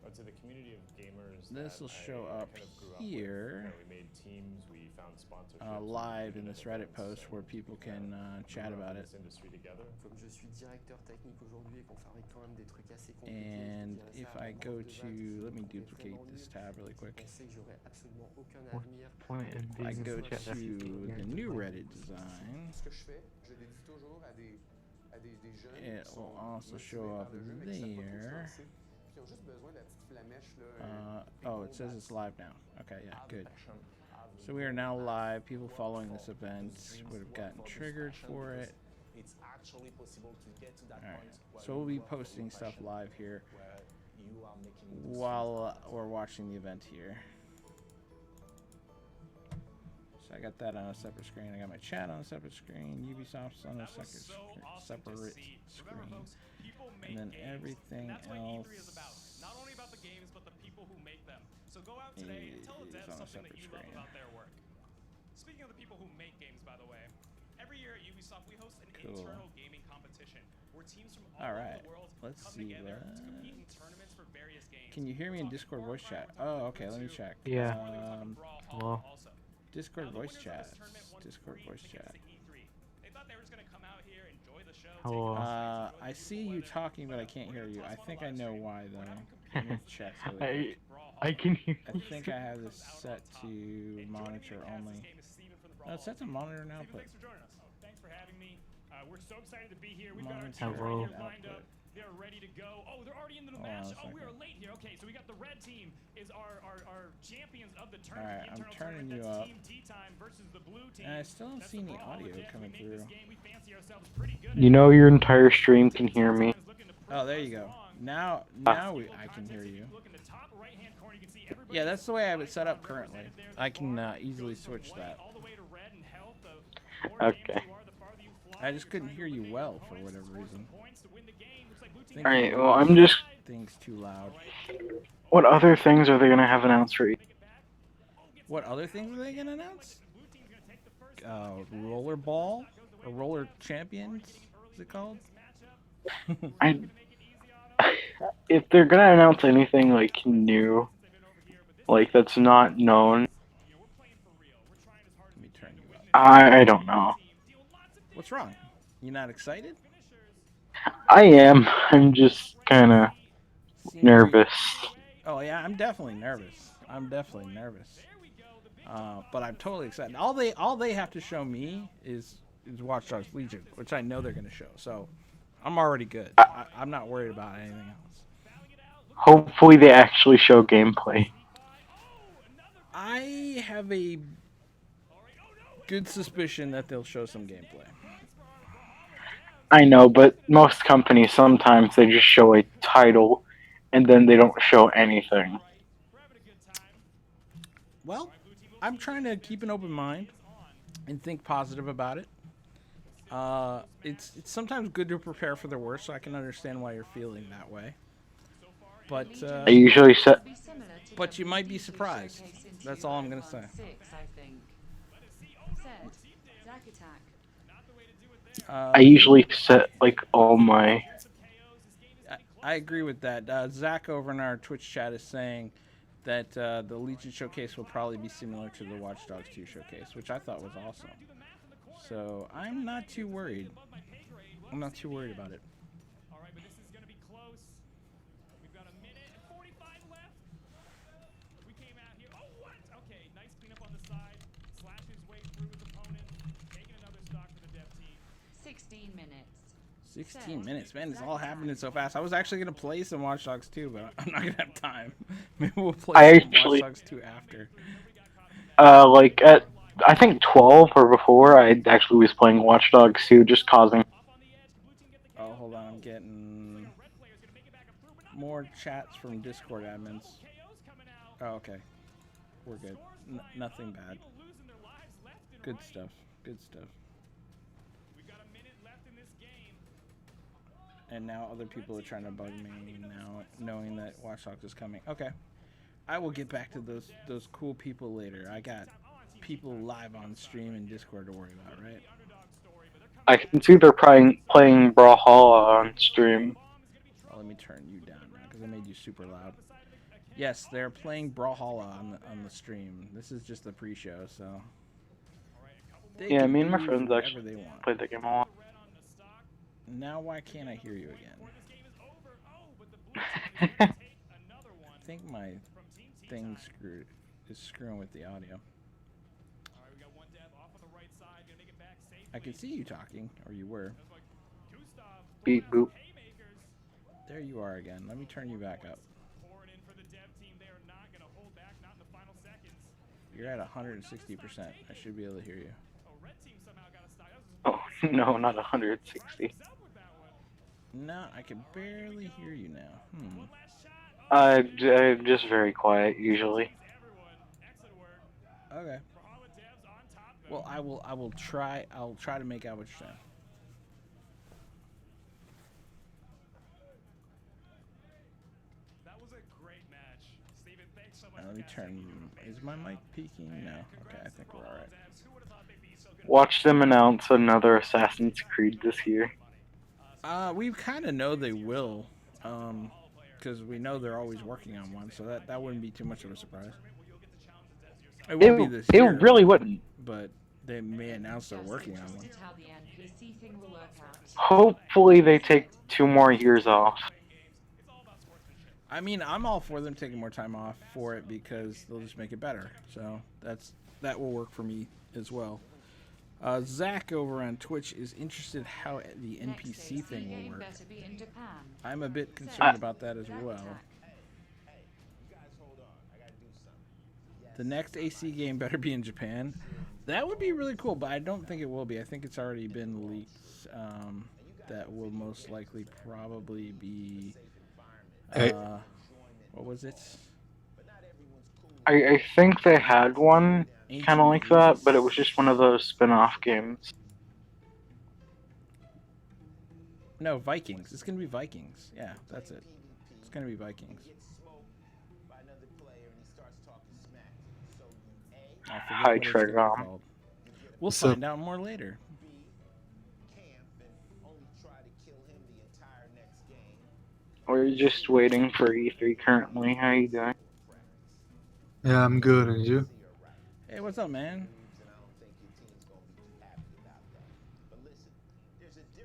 I'd say the community of gamers. This will show up kind of grew up here. with. We made teams. We found sponsorships. Live in this Reddit post where people can chat about it. Comme je suis directeur technique aujourd'hui et qu'on fabrique quand même des trucs assez compliqués. And if I go to, let me duplicate this tab really quick. Je sais que j'aurais absolument aucun What avenir. point in I being go in the chat? to the new Reddit design. Ce que je fais, je le dis toujours à des jeunes It qui will sont also motivés show par up le jeu, mais qui savent pas trop se there. lancer. Puis ils ont juste besoin de la petite flamèche là. Oh, it says it's live now. Okay, yeah, good. So we are now live. People following this event would have gotten triggered for it. It's actually possible to get to that All right. point. So we'll be posting stuff live here Where you are making while we're watching the event here. So I got that on a separate screen. I got my chat on a separate screen. Ubisoft's on a separate screen. And then everything That's what else E3 is about. Not only about the games, but the people who make them. So go out today and tell a dev on a something that separate you love screen. about their work. Speaking of the people who make games, by the way, every year at Ubisoft we host an Cool. internal gaming competition where teams from All all over right. the world Let's come see together that. to compete in tournaments for various games. Can you hear me in Discord voice chat? Oh, okay. Let me check. Yeah. Well, Also, Discord the voice winners of chat. this tournament won Discord free voice tickets chat. to E3. They thought they were just gonna come out here, enjoy the show. Hello. I see you talking, but I can't hear you. I think I know why though. Let me check really quick. I can hear I you. think I have this set to monitor only. No, it's set to monitor and output. Thanks for joining us. Thanks for having me. We're so excited to be here. We've Monitor got our teams right Hello. here lined up. They're ready to go. Oh, they're already into the Hold on match. a Oh, we are second. late here. Okay, so we got the red team is our champions of the All tournament. right, the I'm internal turning tournament. you That's up. Team Tea Time versus the blue team. And I still don't That's see the any brawl of audio the dead. coming We made this through. game. We fancy ourselves pretty good. You know your entire stream can hear me. Looking to Oh, there you go. Now I can hear you. Yeah, that's the way I have it set up currently. I can easily switch that. Okay. I just couldn't hear you well for whatever reason. Alright, well, I'm just... Things too loud. What other things are they gonna have announced for What other things are they gonna announce? Rollerball? Or Roller Champions? Is it called? If they're gonna announce anything, like, new, like, that's not known... Let me turn you up. I don't know. What's wrong? You not excited? I am. I'm just kinda nervous. Oh yeah, I'm definitely nervous. But I'm totally excited. All they have to show me is Watch Dogs Legion, which I know they're gonna show. So I'm already good. I'm not worried about anything else. Hopefully they actually show gameplay. I have a good suspicion that they'll show some gameplay. I know, but most companies sometimes they just show a title and then they don't show anything. Well, I'm trying to keep an open mind and think positive about it. It's sometimes good to prepare for the worst, so I can understand why you're feeling that way. But I usually set. But you might be surprised. That's all I'm gonna say. I usually set like all my. I agree with that. Zach over in our Twitch chat is saying that the Legion showcase will probably be similar to the Watch Dogs 2 showcase, which I thought was awesome. So I'm not too worried. I'm not too worried about it. All right, but this is going to be close. We've got a minute and 45 left. We came out here. Oh, what? Okay, nice cleanup on the side. Slashing his way through his opponent. Taking another stock for the dev team. 16 minutes. 16 minutes, man. It's all happening so fast. I was actually going to play some Watch Dogs 2, but I'm not going to have time. Maybe we'll play some Watch Dogs 2 after. Like at I think 12 or before, I actually was playing Watch Dogs 2, just causing. Oh, hold on. I'm getting more chats from Discord admins. Oh, okay. We're good. Nothing bad. Good stuff. Good stuff. And now other people are trying to bug me now, knowing that Watch Dogs is coming. Okay. I will get back to those cool people later. I got people live on stream and Discord to worry about, right? I can see they're playing Brawlhalla on stream. Oh, let me turn you down now because I made you super loud. Yes, they're playing Brawlhalla on the stream. This is just the pre-show, so. Yeah, me and my friends actually played the game a lot. Now why can't I hear you again? I think my thing is screwing with the audio. I can see you talking, or you were. Beep boop. There you are again. Let me turn you back up. You're at 160%. I should be able to hear you. Oh, no, not 160. No, I can barely hear you now. I'm just very quiet usually. Okay. Well, I will try. I'll try to make out what you're saying. That was a great match. Steven, thanks so much. Let me turn. Is my mic peaking? No. Okay, I think we're all right. Watch them announce another Assassin's Creed this year. We kind of know they will, because we know they're always working on one, so that wouldn't be too much of a surprise. It won't be this year. It really wouldn't. But they may announce they're working on one. Hopefully they take 2 more years off. I mean, I'm all for them taking more time off for it because they'll just make it better. So that will work for me as well. Zach over on Twitch is interested how the NPC thing will work. I'm a bit concerned about that as well. The next AC game better be in Japan. That would be really cool, but I don't think it will be. I think it's already been leaked. that will most likely probably be. Hey. What was it? I think they had one kind of Ancient like that, but it Greece. was just one of those spin-off games. No, Vikings. It's gonna be Vikings. Yeah, that's it. It's gonna be Vikings. I forget Hi, what it's gonna be Trigom. called. We'll So- find out more later. We're just waiting for E3 currently. How you doing? Yeah, I'm good, and you? Hey, what's up, man?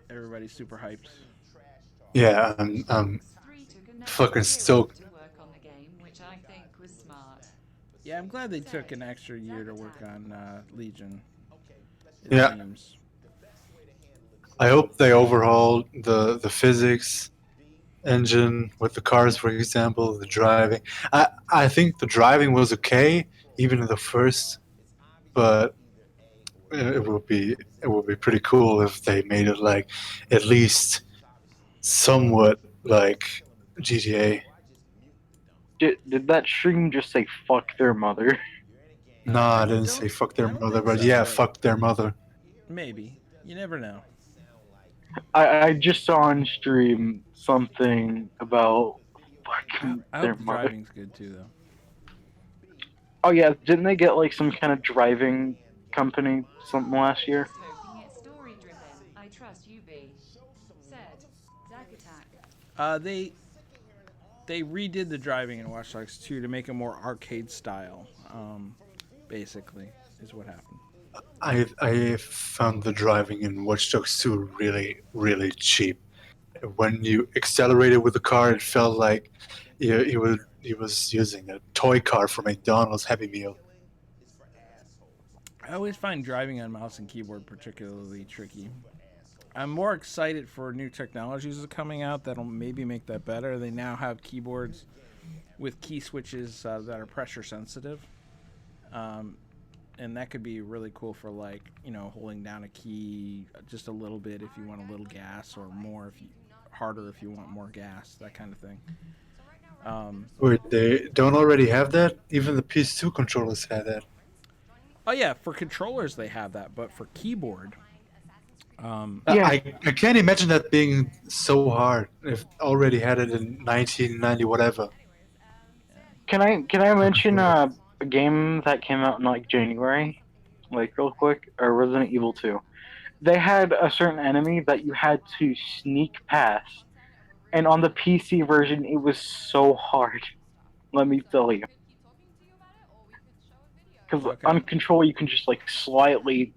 Everybody's super hyped. Yeah, I'm fucking stoked. To work on the game, which I think was smart. Yeah, I'm glad they took an extra year to work on Legion. It Yeah. seems. I hope they overhaul the physics engine with the cars, for example, the driving. I think the driving was okay, even in the first, but it would be pretty cool if they made it like at least somewhat like GTA. Did that stream just say "fuck their mother"? Nah, I didn't say fuck their mother, think but so, yeah, but- fuck their mother. Maybe. You never know. I just saw on stream something about fucking I their hope the mother. driving's good too, though. Oh yeah, didn't they get like some kind of driving company something last year? Just hoping it's story driven. I trust UB. Said Zack Attack. They redid the driving in Watch Dogs 2 to make it more arcade style. Basically, is what happened. I found the driving in Watch Dogs 2 really, really cheap. When you accelerated with the car, it felt like he was using a toy car from McDonald's Happy Meal. I always find driving on mouse and keyboard particularly tricky. I'm more excited for new technologies that are coming out that'll maybe make that better. They now have keyboards with key switches that are pressure sensitive. And that could be really cool for, like, you know, holding down a key just a little bit if you want a little gas, or more if you harder if you want more gas, that kind of thing. Wait, they don't already have that? Even the PS2 controllers had that. Oh yeah, for controllers they have that, but for keyboard, I can't imagine that being so hard if already had it in 1990 whatever. Can I mention a game that came out in like January, like real quick, or Resident Evil 2? They had a certain enemy that you had to sneak past, and on the PC version it was so hard. Let me tell you, because on control you can just like slightly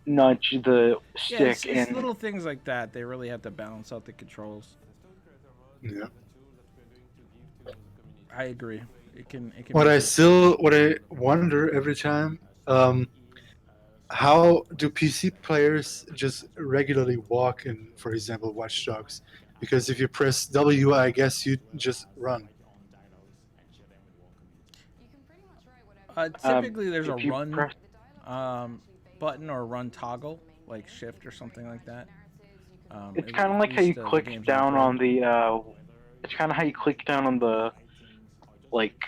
nudge the yeah, it's stick and little things like that. They really have to balance out the controls. Yeah. I agree. It can. What I wonder every time, how do PC players just regularly walk in, for example, Watch Dogs? Because if you press W, I guess you just run. Typically, there's a if you run press- button or run toggle, like shift or something like that. it's kind of like how you click down on the. It's kind of how you click down on the, like,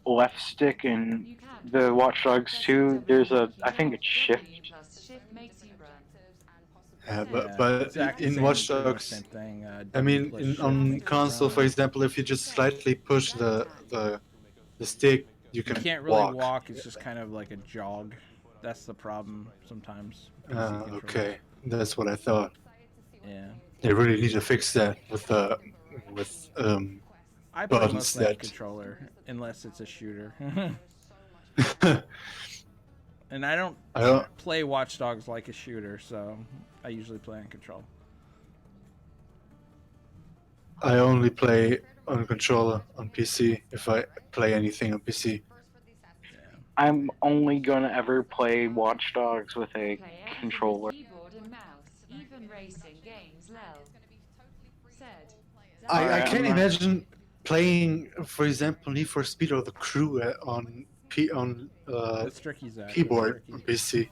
left stick in the Watch Dogs 2. There's I think it's shift. Shift makes you run. Yeah, Yeah, but exactly in same- Watch pretty much Dogs, same thing, I mean, W plus on shift console, run. for example, if you just slightly push the stick, you You can can't really walk. walk. It's just kind of like a jog. That's the problem sometimes. PC controllers. Okay, that's what I thought. Yeah. They really need to fix that with I play buttons mostly on that. controller, unless it's a shooter. And I don't play Watch Dogs like a shooter, so I usually play on control. I only play on controller on PC if I play anything on PC. I'm only gonna ever play Watch Dogs with a controller. Keyboard and mouse. Even racing games, lel. Said. I can't imagine playing, for example, Need for Speed or The Crew on It's tricky, Zach. It's keyboard tricky. on PC.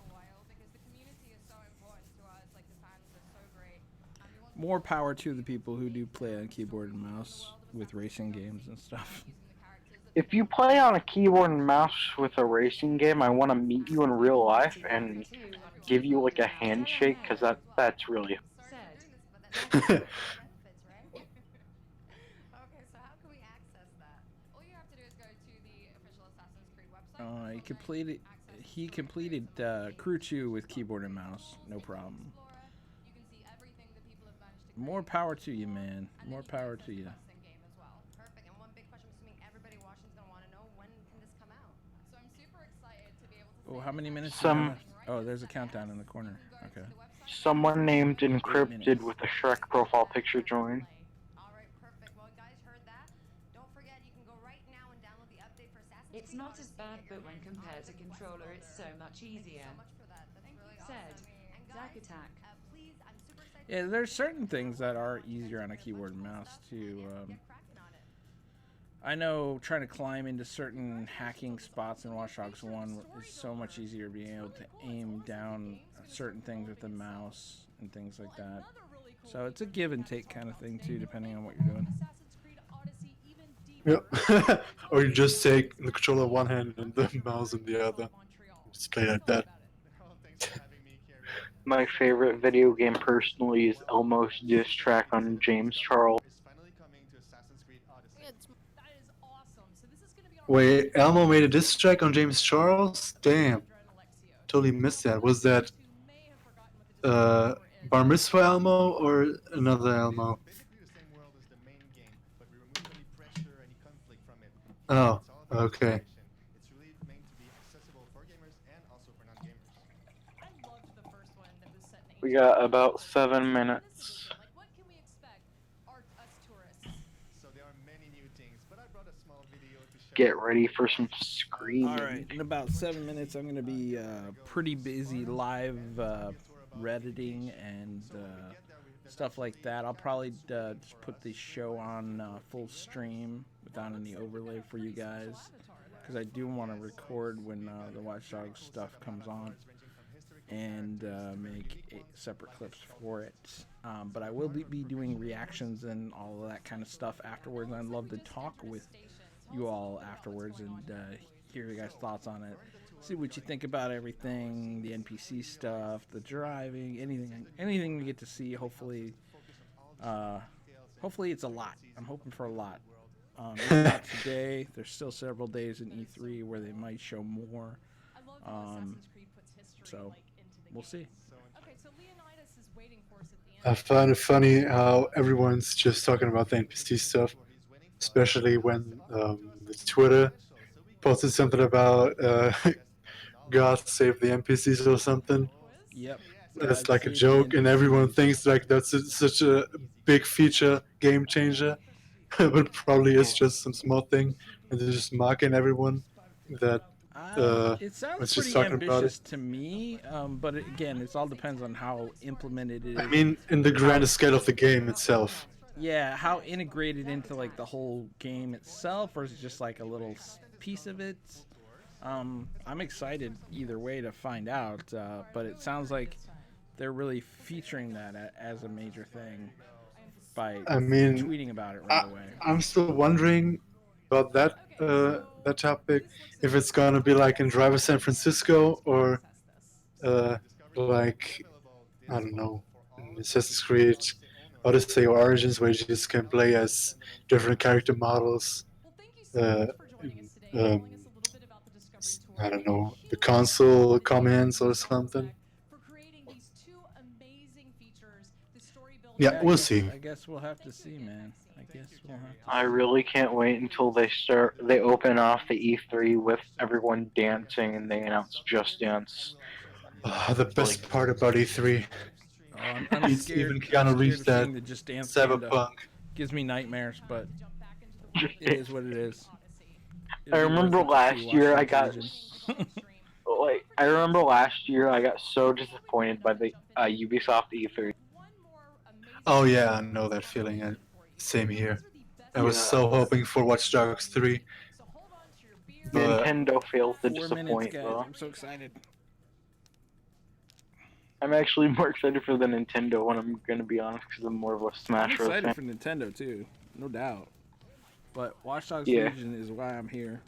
more power to the people who do play on keyboard and mouse with racing games and stuff. If you play on a keyboard and mouse with a racing game, I want to meet you in real life and give you like a handshake, because that's really. Okay, so how can we access that? All you have to do is go to the official Assassin's Creed website. He completed Crew 2 with keyboard and mouse, no problem. You can see everything that people have managed to More power to you, man. More power to you. game as well. Perfect. And one big question, I'm assuming everybody watching is going to want to know, when can this come out? So I'm super excited to be able to Oh, how many minutes? do you have left? Oh, there's a countdown in the corner. Okay. Someone named Encrypted with a Shrek profile picture joined. It's not as bad, but when compared to controller, it's so much easier. Said Zack Attack. Yeah, there's certain things that are easier on a keyboard and mouse too. I know trying to climb into certain hacking spots in Watch Dogs 1 is so much easier being able to aim down certain things with the mouse and things like that. So it's a give and take kind of thing too, depending on what you're doing. Yep. Or you just take the controller in one hand and the mouse in the other. Just play like that. My favorite video game personally is Elmo's diss track on James Charles. Wait, Elmo made a diss track on James Charles? Damn. Totally missed that. Was that Bar Mitzvah Elmo or another Elmo? Oh, okay. We got about 7 minutes. Get ready for some screaming. Alright, in about 7 minutes I'm going to be pretty busy live Redditing and stuff like that. I'll probably just put the show on full stream without any overlay for you guys, because I do want to record when the Watch Dogs stuff comes on and make separate clips for it. But I will be doing reactions and all of that kind of stuff afterwards. I'd love to talk with you all afterwards and hear your guys' thoughts on it. See what you think about everything, the NPC stuff, the driving, anything we get to see. Hopefully it's a lot. I'm hoping for a lot. If not today, there's still several days in E3 where they might show more. So we'll see. I find it funny how everyone's just talking about the NPC stuff, especially when the Twitter posted something about God save the NPCs or something. Yep. That's like a joke, and everyone thinks like that's such a big feature, game changer, but probably it's just some small thing, and they're just mocking everyone that it sounds just pretty talking about ambitious it. to me, but again, it all depends on how implemented it is. I mean, in the grander scale of the game itself. Yeah, how integrated into like the whole game itself, or is it just like a little piece of it? I'm excited either way to find out, but it sounds like they're really featuring that as a major thing by tweeting about it right away. I'm still wondering about that that topic, if it's gonna be like in Driver San Francisco or like, I don't know, in Assassin's Creed Odyssey or Origins, where you just can play as different character models. I don't know, the console commands or something. Yeah, we'll see. I guess we'll have to see, man. I really can't wait until they open off the E3 with everyone dancing and they announce Just Dance. The best part about E3. I'm scared. Even Keanu Reeves that the Just Dance Cyberpunk gives me nightmares, but it is what it is. I remember last year I got so disappointed by the Ubisoft E3. Oh yeah, I know that feeling. Same here. I was so hoping for Watch Dogs 3. Nintendo failed to 4 disappoint, minutes, guys. though. I'm so excited. I'm actually more excited for the Nintendo one. I'm gonna be honest, because I'm more of a I'm Smash Bros. excited fan. for Nintendo too, no doubt. But Watch Dogs Yeah. Legion is why I'm here.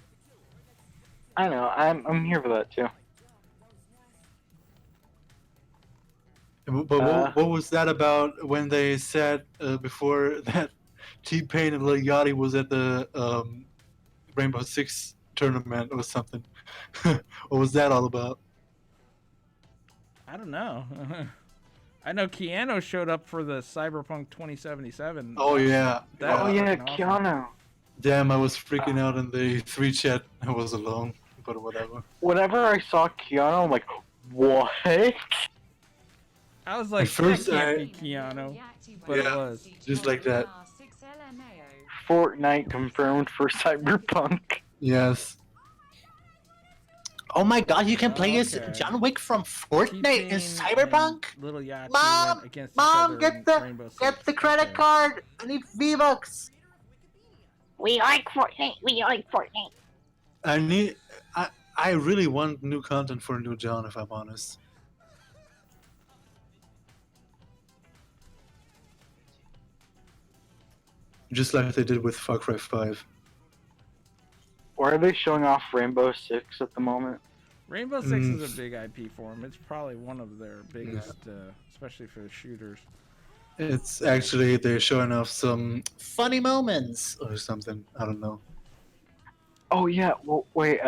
I know. I'm here for that too. But what was that about when they said before that T-Pain and Lil Yachty was at the Rainbow Six tournament or something? What was that all about? I don't know. I know Keanu showed up for the Cyberpunk 2077. Oh yeah. That Oh was yeah, fucking awesome. Keanu. Damn, I was freaking out in the 3 chat. I was alone, but whatever. Whenever I saw Keanu, I'm like, what? I was like, first that can't I- be Keanu, but it was. Just like that. Fortnite confirmed for Cyberpunk. Yes. Oh my god, you can play as Okay. John Wick from Fortnite in T-Pain Cyberpunk? and Little Yachty Mom! went against each Mom, other get in the Rainbow Six. get the credit Okay. card! I need V-Bucks! We like Fortnite. We like Fortnite. I really want new content for New John, if I'm honest. Just like they did with Far Cry 5. Or are they showing off Rainbow Six at the moment? Rainbow Six is a big IP for them. It's probably one of their biggest, especially for the shooters. It's actually, they're showing off some funny moments or something. I don't know. Oh yeah. Well, wait.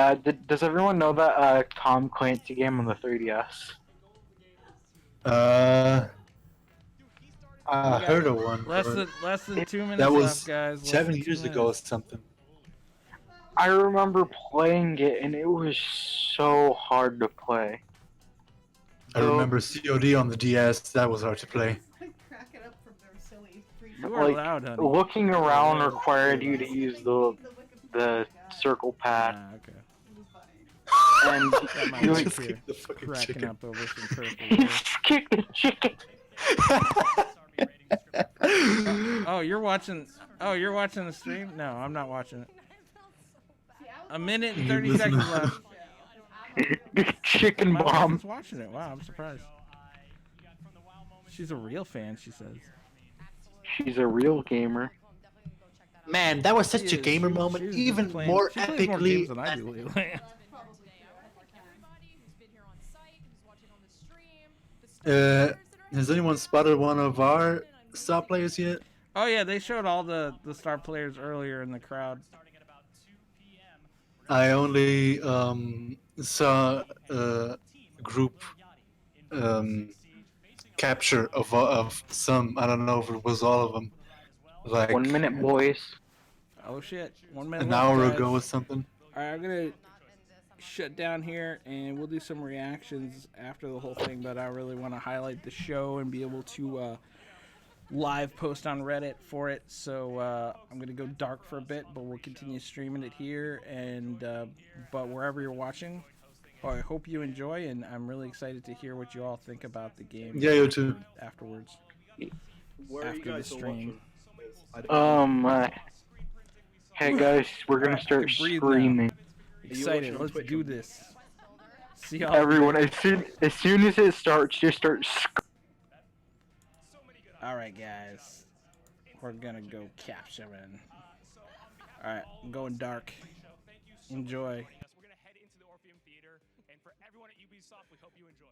Does everyone know that Tom Clancy game on the 3DS? I heard of one. Less but than 2 minutes that was left, guys. Less 7 than 2 years ago or minutes. something. I remember playing it, and it was so hard to play. I remember COD on the DS. That was hard to play. You are Like loud, honey. looking around Yeah, required yeah. you to use the circle pad, Okay. and Got my you wife Just here kick the fucking cracking chicken. up over some purple. kick the chicken. Oh, you're watching. Oh, you're watching the stream? No, I'm not watching it. A minute and 30 seconds left. Chicken My wife bomb. is watching it. Wow, I'm surprised. She's a real fan, she says. She's a real gamer. Man, that was such She a is. gamer She moment. was Even just playing- more she plays more games epically. than I do lately. Has anyone spotted one of our star players yet? Oh yeah, they showed all the star players earlier in the crowd. I only saw a group capture of some. I don't know if it was all of them. Like 1 minute, boys. Oh shit! 1 minute an left, hour guys. ago or something. All right, I'm gonna shut down here, and we'll do some reactions after the whole thing. But I really want to highlight the show and be able to live post on Reddit for it. So I'm gonna go dark for a bit, but we'll continue streaming it here and but wherever you're watching. I hope you enjoy, and I'm really excited to hear what you all think about the game. Yeah, you too. Afterwards. Where are you After guys the all stream. Hey guys, we're gonna Alright, I start can breathe now. screaming. Excited. Let's do this. See y'all. Everyone, as soon as it starts, just start. All right, guys. We're gonna go capturing. All right, I'm going dark. Enjoy. We're gonna head into the Orpheum Theater, and for everyone at Ubisoft, we hope you enjoy.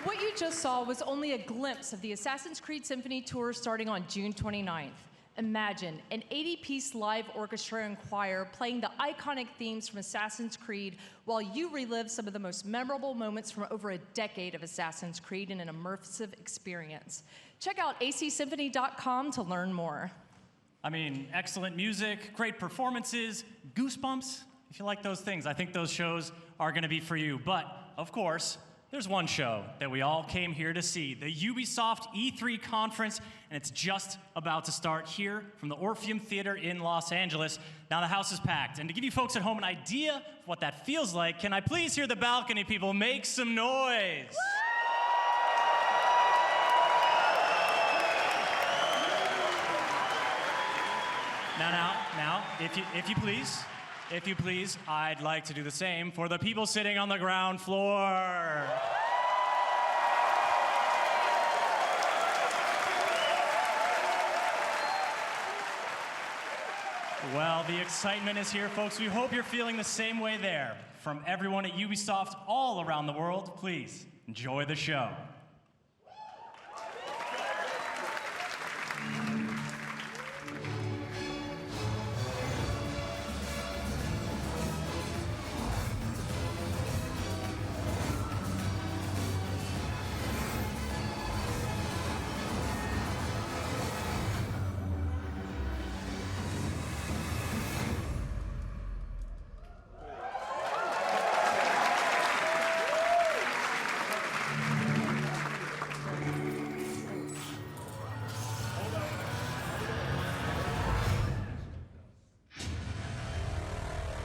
What you just saw was only a glimpse of the Assassin's Creed Symphony Tour starting on June 29th. Imagine an 80-piece live orchestra and choir playing the iconic themes from Assassin's Creed while you relive some of the most memorable moments from over a decade of Assassin's Creed in an immersive experience. Check out acsymphony.com to learn more. I mean, excellent music, great performances, goosebumps. If you like those things, I think those shows are going to be for you. But, of course, there's one show that we all came here to see, the Ubisoft E3 conference, and it's just about to start here from the Orpheum Theater in Los Angeles. Now the house is packed, and to give you folks at home an idea of what that feels like, can I please hear the balcony people make some noise? Now, if you please, I'd like to do the same for the people sitting on the ground floor. Well, the excitement is here, folks. We hope you're feeling the same way there. From everyone at Ubisoft all around the world, please enjoy the show.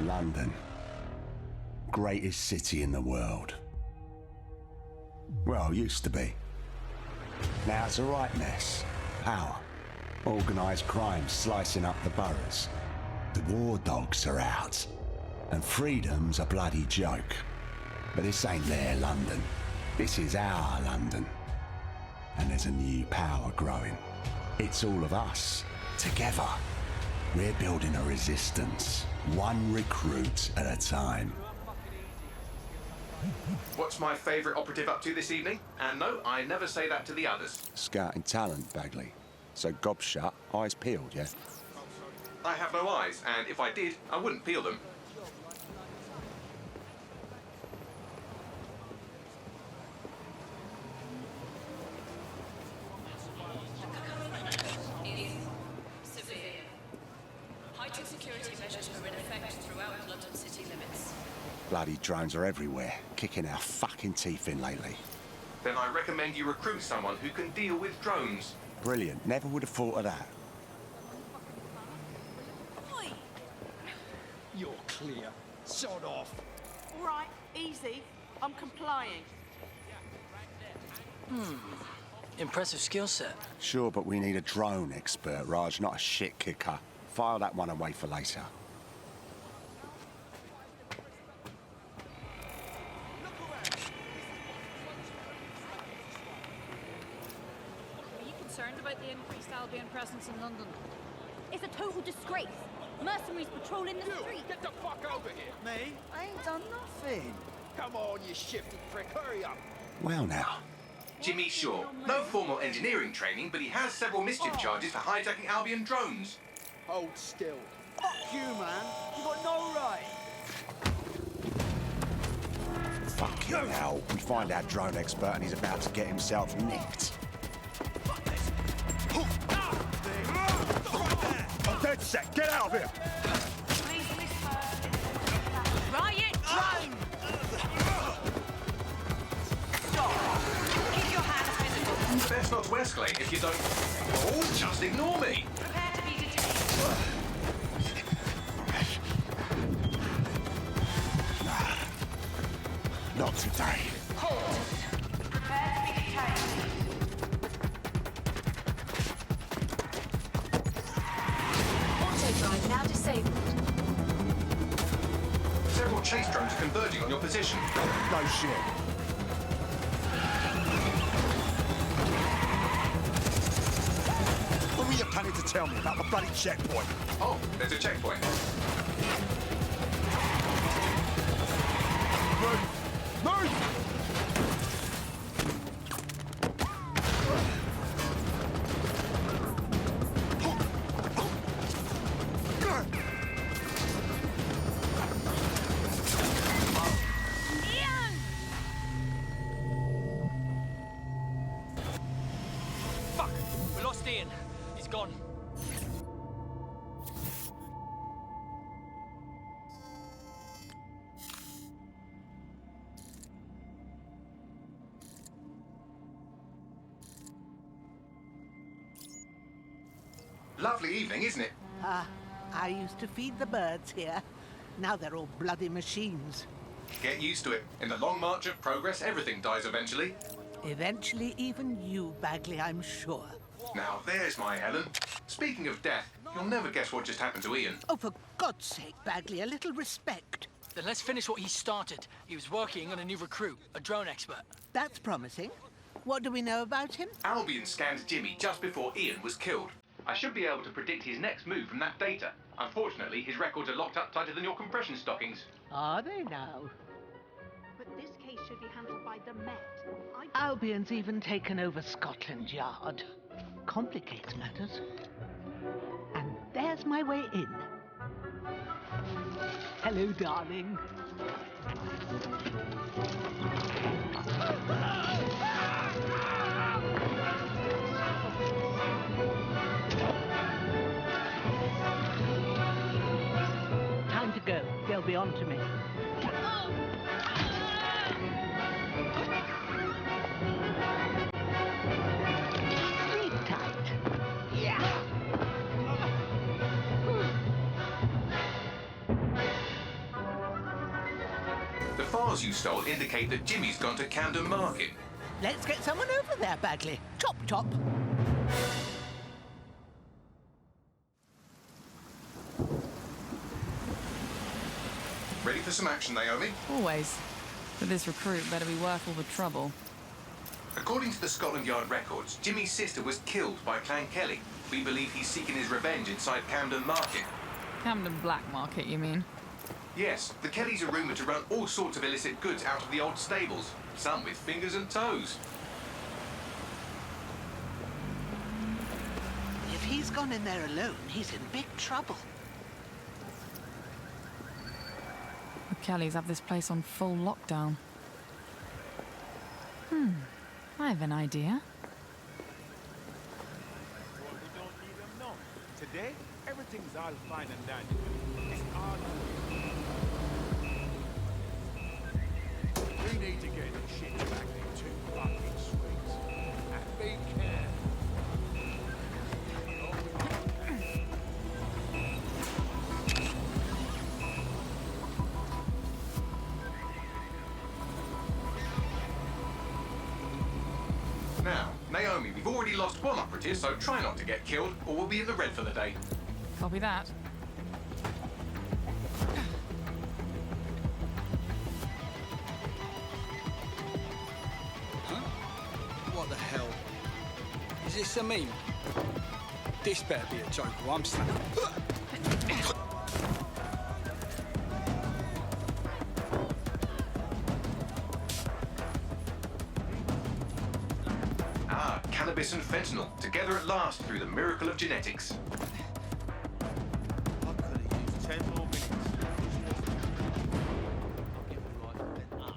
London. Greatest city in the world. Well, used to be. Now it's a right mess. Power. Organised crime slicing up the boroughs. The war dogs are out. And freedom's a bloody joke. But this ain't their London. This is our London. And there's a new power growing. It's all of us. Together. We're building a resistance, one recruit at a time. What's my favourite operative up to this evening? And no, I never say that to the others. Scouting talent, Bagley. So gob shut, eyes peeled, yeah? I have no eyes, and if I did, I wouldn't peel them. Bloody drones are everywhere, kicking our fucking teeth in lately. Then I recommend you recruit someone who can deal with drones. Brilliant, never would have thought of that. Oi! You're clear. Sod off. All right, easy. I'm complying. Impressive skill set. Sure, but we need a drone expert, Raj, not a shit kicker. File that one away for later. Concerned about the increased Albion presence in London? It's a total disgrace. Mercenaries patrolling the street. Get the fuck over here! Me? I ain't done nothing. Come on, you shifty prick, hurry up. Well now. Jimmy Shaw. No formal engineering training, but he has several mischief charges for hijacking Albion drones. Hold still. Fuck you, man. You got no right. Fuck you now. We find our drone expert and he's about to get himself nicked. I'm dead set. Get out of here. Riot drone! Stop. Keep your hands visible. Best not to escalate if you don't... Oh, just ignore me. Prepare to be detained. Not today. Halt. Prepare to be detained. Auto-drive now disabled. Several chase drones are converging on your position. No shit. What were you planning to tell me about the bloody checkpoint? Oh, there's a checkpoint. Move! lost Ian. He's gone. Lovely evening, isn't it? I used to feed the birds here. Now they're all bloody machines. Get used to it. In the long march of progress, everything dies eventually. Eventually, even you, Bagley, I'm sure. Now, there's my Helen. Speaking of death, you'll never guess what just happened to Ian. Oh, for God's sake, Bagley, a little respect. Then let's finish what he started. He was working on a new recruit, a drone expert. That's promising. What do we know about him? Albion scanned Jimmy just before Ian was killed. I should be able to predict his next move from that data. Unfortunately, his records are locked up tighter than your compression stockings. Are they now? But this case should be handled by the Met. Albion's even taken over Scotland Yard. Complicates matters. And there's my way in. Hello, darling. Time to go. They'll be on to me. Sleep tight. Yeah. The files you stole indicate that Jimmy's gone to Camden Market. Let's get someone over there, Bagley. Chop, chop. Ready for some action, Naomi? Always. But this recruit better be worth all the trouble. According to the Scotland Yard records, Jimmy's sister was killed by Clan Kelly. We believe he's seeking his revenge inside Camden Market. Camden Black Market, you mean? Yes, the Kellys are rumoured to run all sorts of illicit goods out of the old stables, some with fingers and toes. If he's gone in there alone, he's in big trouble. The Kellys have this place on full lockdown. I have an idea. Today, everything's all fine and dandy. It's all we need to get this shit back into fucking streets. And be careful. Now, Naomi, we've already lost one operative, so try not to get killed, or we'll be in the red for the day. Copy that. What the hell? Is this a meme? This better be a joke or I'm snapping. Ah, cannabis and fentanyl, together at last through the miracle of genetics.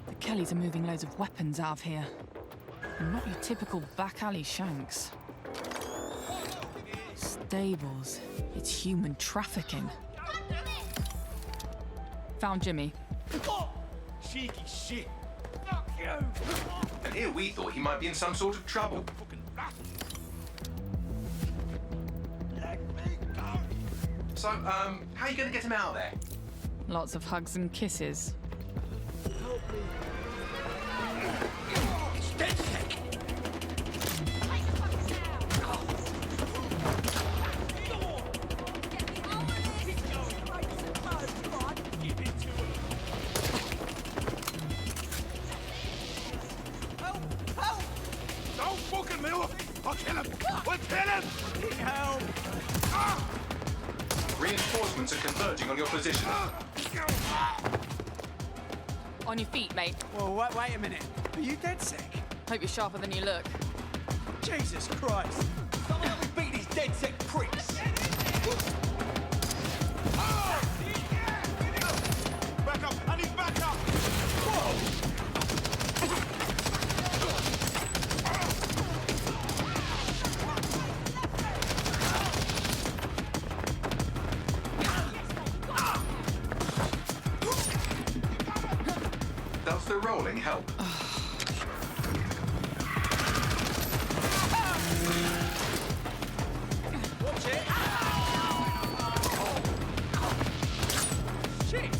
The Kellys are moving loads of weapons out of here. And not your typical back alley shanks. Stables. It's human trafficking. Found Jimmy. Cheeky shit. Fuck you. And here we thought he might be in some sort of trouble. So, how are you going to get him out of there? Lots of hugs and kisses. Don't fucking move! I'll kill him! We'll kill him! Help! Reinforcements are converging on your position. On your feet, mate. Whoa, wait a minute. Are you dead sick? Hope you're sharper than you look. Jesus Christ! Someone help me beat these dead sick pricks! Back up! I need back up! Whoa! calling help. Watch it! Shit!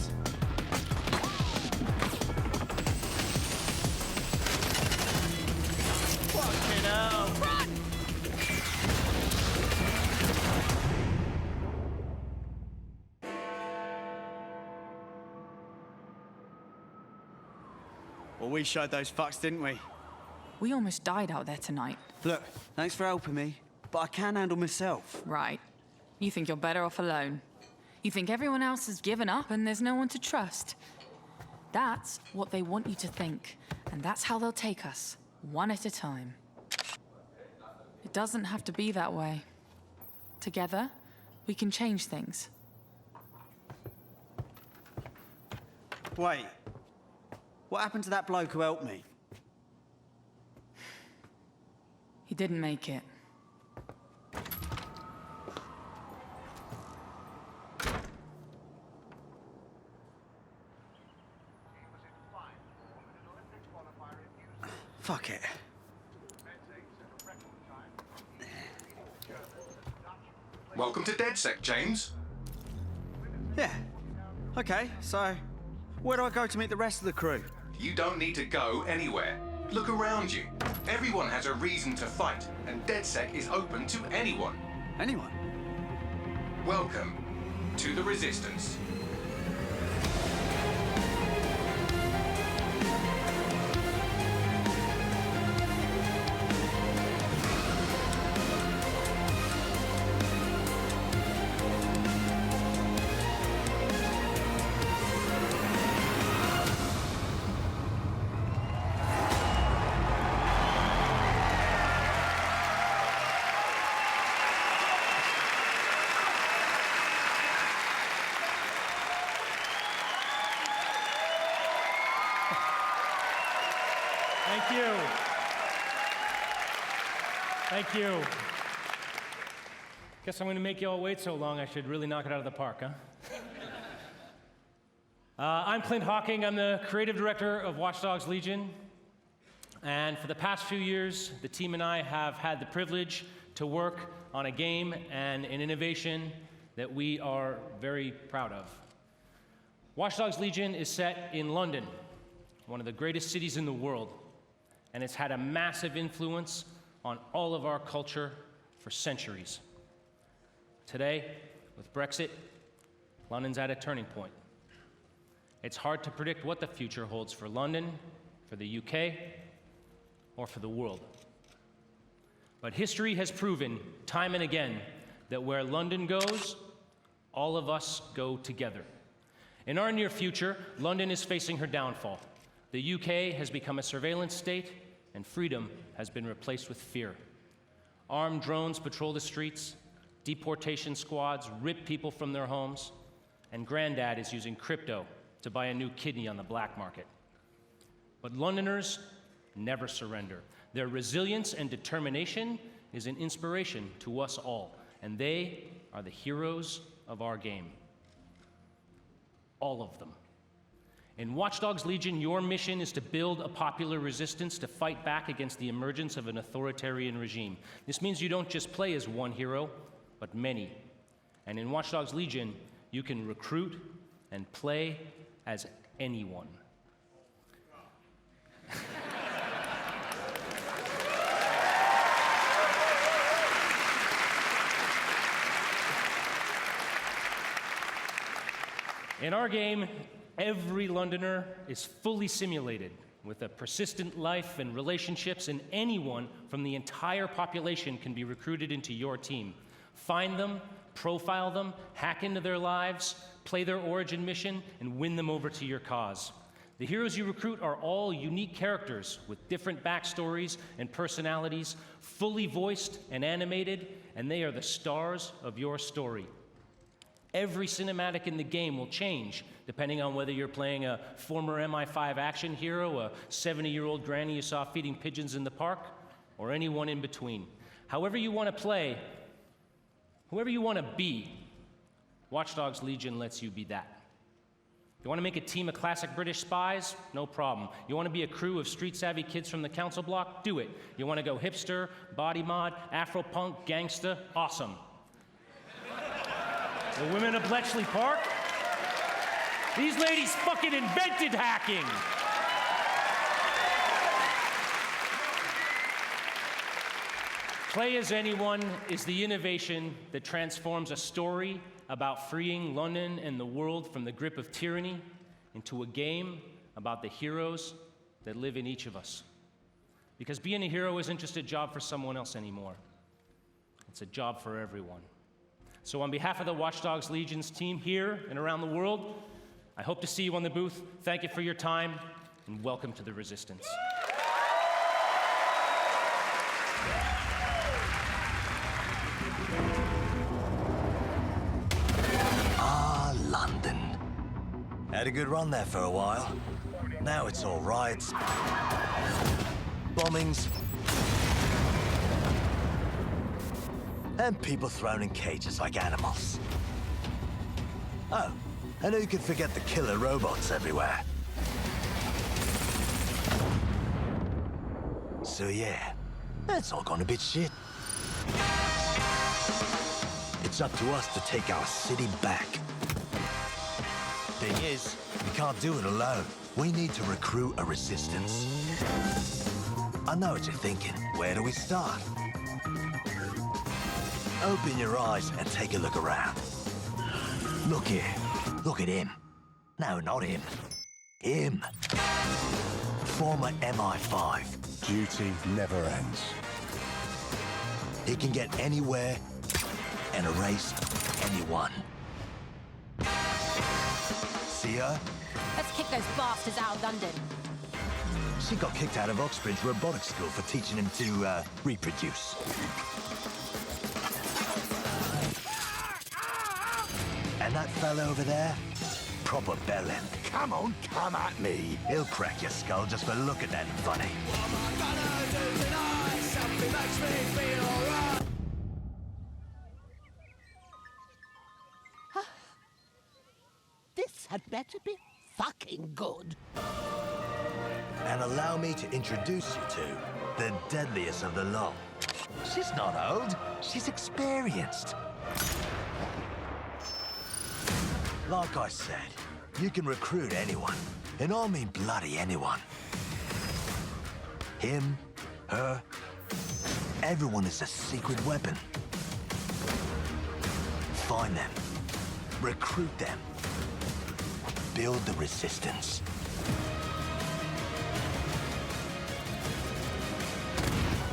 Fucking hell! Run! Well, we showed those fucks, didn't we? We almost died out there tonight. Look, thanks for helping me, but I can handle myself. Right. You think you're better off alone. You think everyone else has given up and there's no one to trust. That's what they want you to think, and that's how they'll take us, one at a time. It doesn't have to be that way. Together, we can change things. Wait. What happened to that bloke who helped me? He didn't make it. Fuck it. Welcome to DedSec, James. Yeah. Okay, so where do I go to meet the rest of the crew? You don't need to go anywhere. Look around you. Everyone has a reason to fight, and DedSec is open to anyone. Anyone? Welcome to the Resistance. Thank you. Thank you. Guess I'm going to make you all wait so long. I should really knock it out of the park, huh? I'm Clint Hawking. I'm the creative director of Watch Dogs Legion. And for the past few years, the team and I have had the privilege to work on a game and an innovation that we are very proud of. Watch Dogs Legion is set in London, one of the greatest cities in the world, and it's had a massive influence on all of our culture for centuries. Today, with Brexit, London's at a turning point. It's hard to predict what the future holds for London, for the UK, or for the world. But history has proven time and again that where London goes, all of us go together. In our near future, London is facing her downfall. The UK has become a surveillance state, and freedom has been replaced with fear. Armed drones patrol the streets, deportation squads rip people from their homes, and Granddad is using crypto to buy a new kidney on the black market. But Londoners never surrender. Their resilience and determination is an inspiration to us all, and they are the heroes of our game. All of them. In Watch Dogs Legion, your mission is to build a popular resistance to fight back against the emergence of an authoritarian regime. This means you don't just play as one hero, but many. And in Watch Dogs Legion, you can recruit and play as anyone. In our game, every Londoner is fully simulated with a persistent life and relationships, and anyone from the entire population can be recruited into your team. Find them, profile them, hack into their lives, play their origin mission, and win them over to your cause. The heroes you recruit are all unique characters with different backstories and personalities, fully voiced and animated, and they are the stars of your story. Every cinematic in the game will change, depending on whether you're playing a former MI5 action hero, a 70-year-old granny you saw feeding pigeons in the park, or anyone in between. However you want to play, whoever you want to be, Watch Dogs Legion lets you be that. You want to make a team of classic British spies? No problem. You want to be a crew of street-savvy kids from the council block? Do it. You want to go hipster, body mod, Afro-punk, gangsta? Awesome. The women of Bletchley Park? These ladies fucking invented hacking! Play as Anyone is the innovation that transforms a story about freeing London and the world from the grip of tyranny into a game about the heroes that live in each of us. Because being a hero isn't just a job for someone else anymore. It's a job for everyone. So on behalf of the Watch Dogs Legion's team here and around the world, I hope to see you on the booth. Thank you for your time, and welcome to the Resistance. London. Had a good run there for a while. Now it's all riots, bombings, and people thrown in cages like animals. Oh, and who could forget the killer robots everywhere? So yeah, that's all gone a bit shit. It's up to us to take our city back. Thing is, we can't do it alone. We need to recruit a resistance. I know what you're thinking. Where do we start? Open your eyes and take a look around. Look here. Look at him. No, not him. Him. Former MI5. Duty never ends. He can get anywhere and erase anyone. See her? Let's kick those bastards out of London. She got kicked out of Oxbridge Robotics School for teaching him to reproduce. And that fella over there? Proper bellend. Come on, come at me. He'll crack your skull just for looking at him funny. Something makes me feel alright. This had better be fucking good. And allow me to introduce you to the deadliest of the lot. She's not old, she's experienced. Like I said, you can recruit anyone, and I mean bloody anyone. Him, her, everyone is a secret weapon. Find them, recruit them, build the resistance.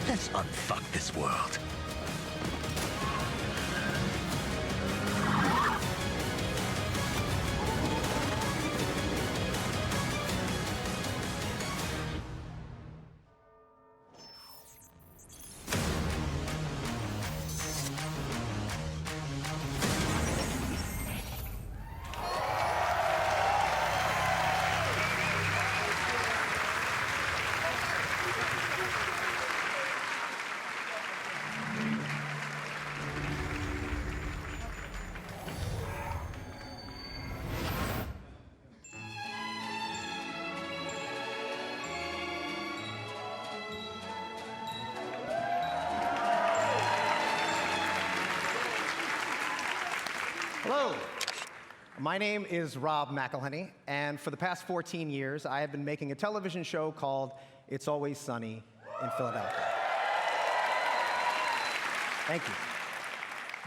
Let's unfuck this world. Hello. My name is Rob McElhenney, and for the past 14 years, I have been making a television show called It's Always Sunny in Philadelphia. Thank you.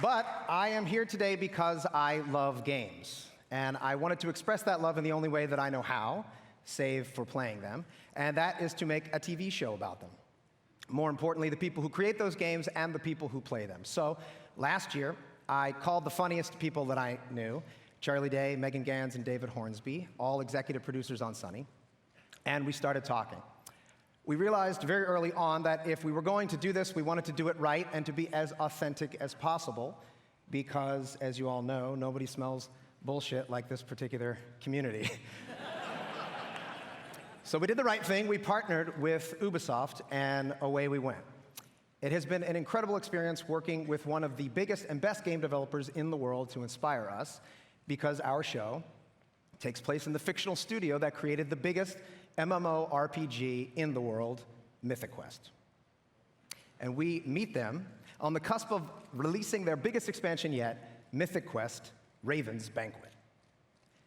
But I am here today because I love games, and I wanted to express that love in the only way that I know how, save for playing them, and that is to make a TV show about them. More importantly, the people who create those games and the people who play them. So last year, I called the funniest people that I knew, Charlie Day, Megan Gans, and David Hornsby, all executive producers on Sunny, and we started talking. We realized very early on that if we were going to do this, we wanted to do it right and to be as authentic as possible, because, as you all know, nobody smells bullshit like this particular community. So we did the right thing. We partnered with Ubisoft, and away we went. It has been an incredible experience working with one of the biggest and best game developers in the world to inspire us, because our show, It takes place in the fictional studio that created the biggest MMORPG in the world, Mythic Quest. And we meet them on the cusp of releasing their biggest expansion yet, Mythic Quest: Raven's Banquet.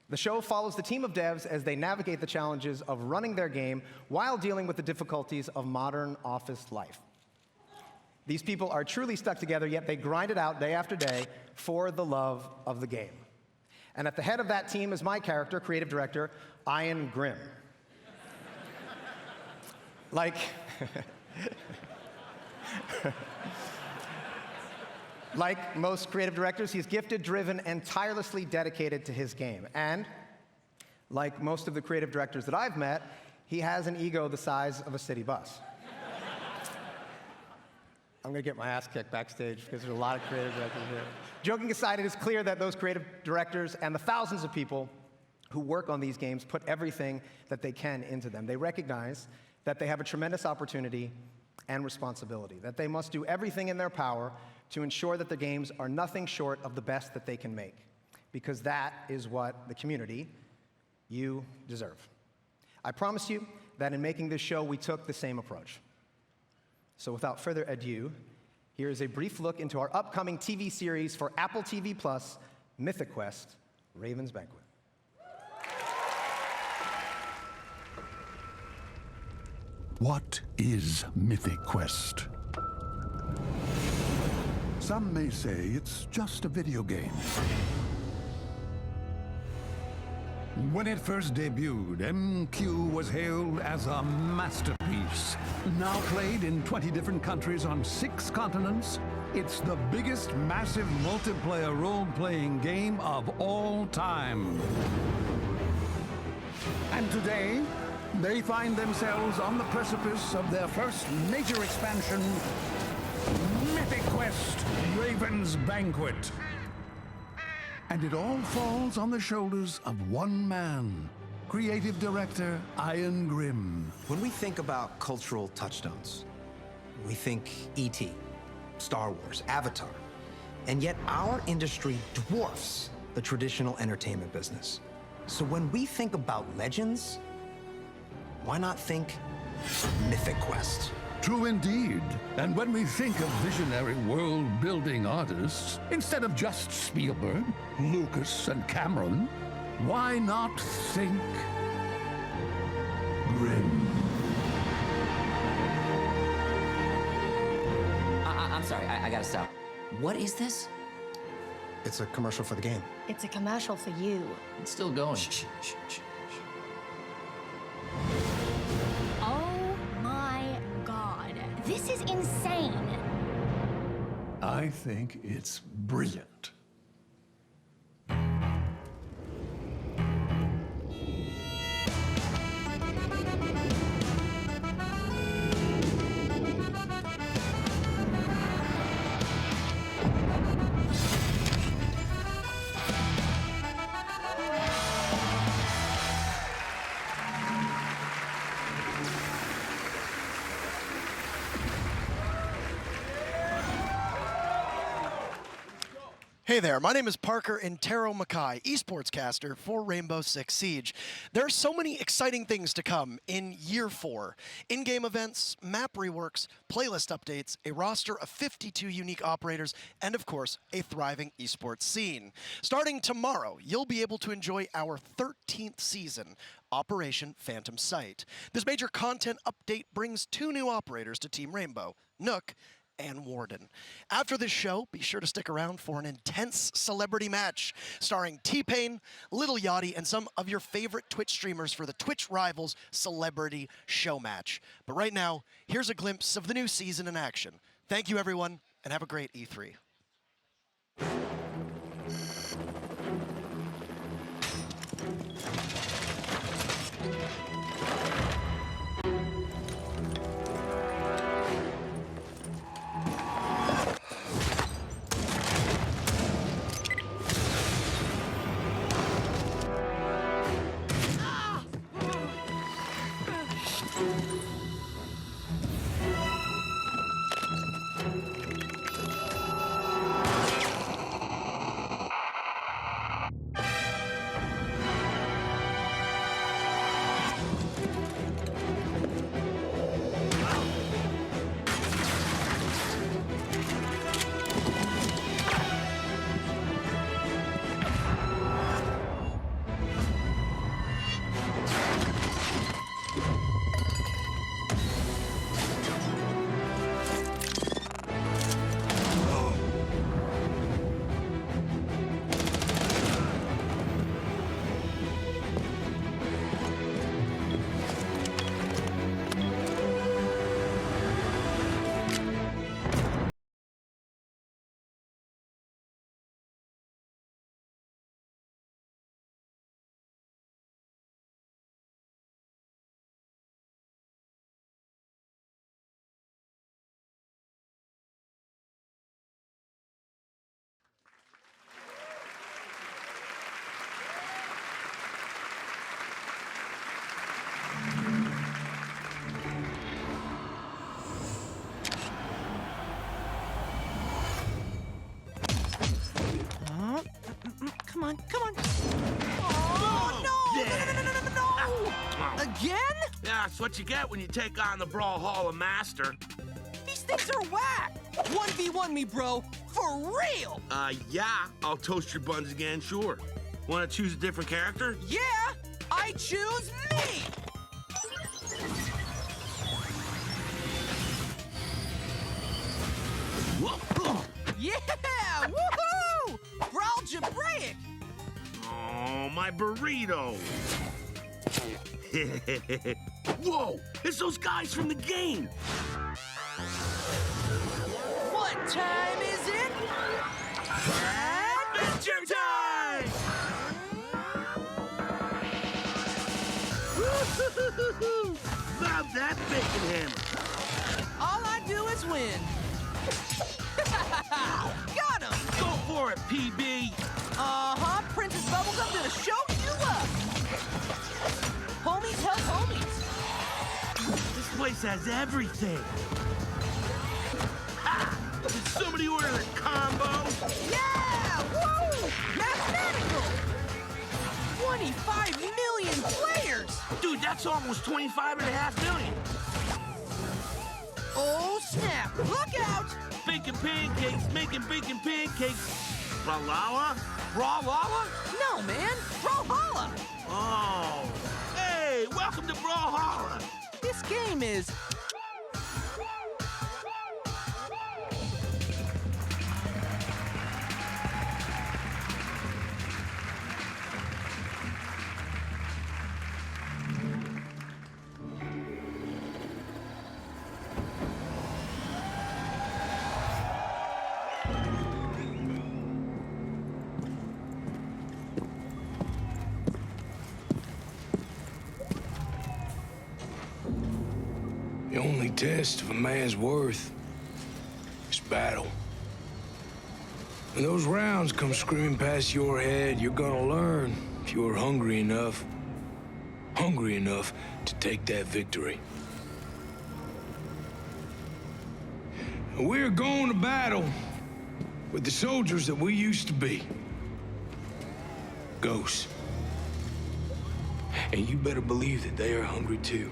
The show follows the team of devs as they navigate the challenges of running their game while dealing with the difficulties of modern office life. These people are truly stuck together, yet they grind it out day after day for the love of the game. And at the head of that team is my character, creative director, Ian Grimm. Like most creative directors, he's gifted, driven, and tirelessly dedicated to his game. And like most of the creative directors that I've met, he has an ego the size of a city bus. I'm gonna get my ass kicked backstage because there's a lot of creative directors here. Joking aside, it is clear that those creative directors and the thousands of people who work on these games put everything that they can into them. They recognize that they have a tremendous opportunity and responsibility, that they must do everything in their power to ensure that the games are nothing short of the best that they can make, because that is what the community, you, deserve. I promise you that in making this show, we took the same approach. So without further ado, here is a brief look into our upcoming TV series for Apple TV+, Mythic Quest: Raven's Banquet. What is Mythic Quest? Some may say it's just a video game. When it first debuted, MQ was hailed as a masterpiece. Now played in 20 different countries on 6 continents, it's the biggest massive multiplayer role-playing game of all time. And today, they find themselves on the precipice of their first major expansion, Mythic Quest: Raven's Banquet. And it all falls on the shoulders of one man, creative director Ian Grimm. When we think about cultural touchstones, we think E.T., Star Wars, Avatar, and yet our industry dwarfs the traditional entertainment business. So when we think about legends, why not think Mythic Quest? True indeed. And when we think of visionary world-building artists, instead of just Spielberg, Lucas, and Cameron, why not think Grimm? I'm sorry, I gotta stop. What is this? It's a commercial for the game. It's a commercial for you. It's still going. Oh my God. This is insane. I think it's brilliant. Hey there, my name is Parker Intero Mackay, esports caster for Rainbow Six Siege. There are so many exciting things to come in Year 4. In-game events, map reworks, playlist updates, a roster of 52 unique operators, and of course, a thriving esports scene. Starting tomorrow, you'll be able to enjoy our 13th season, Operation Phantom Sight. This major content update brings 2 new operators to Team Rainbow, Nook and Warden. After this show, be sure to stick around for an intense celebrity match starring T-Pain, Lil Yachty, and some of your favorite Twitch streamers for the Twitch Rivals Celebrity Show Match. But right now, here's a glimpse of the new season in action. Thank you, everyone, and have a great E3. That's what you get when you take on the Brawlhalla Master. These things are whack! 1v1 me, bro! For real! Yeah, I'll toast your buns again, sure. Want to choose a different character? Yeah! I choose me! Whoa. Yeah! Woohoo! Brawl Jabraic! Oh, my burrito! Whoa! It's those guys from the game! What time is it? Adventure time! Love that bacon hammer! All I do is win. Got him! Go for it, PB! Uh-huh, Princess Bubblegum gonna show you up! Homies help homies! This place has everything! Ah! Did somebody order the combo? Yeah! Woo! Mathematical! 25 million players! Dude, that's almost 25.5 million! Oh, snap! Look out! Baking pancakes, making bacon pancakes. Brawlhalla? Brawlhalla? No, man! Brawlhalla! Oh. Hey, welcome to Brawlhalla! This game is... The only test of a man's worth is battle. When those rounds come screaming past your head, you're gonna learn if you're hungry enough to take that victory. And we're going to battle with the soldiers that we used to be. Ghosts. And you better believe that they are hungry too.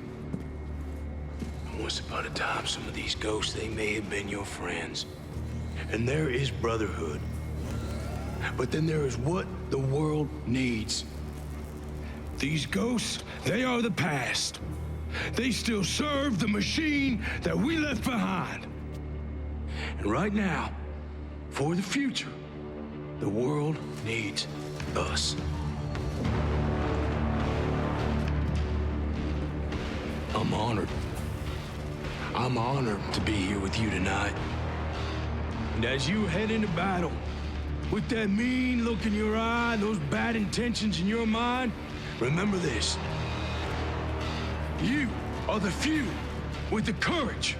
Once upon a time, some of these ghosts, they may have been your friends. And there is brotherhood. But then there is what the world needs. These ghosts, they are the past. They still serve the machine that we left behind. And right now, for the future, the world needs us. I'm honored. I'm honored to be here with you tonight. And as you head into battle, with that mean look in your eye and those bad intentions in your mind, remember this. You are the few with the courage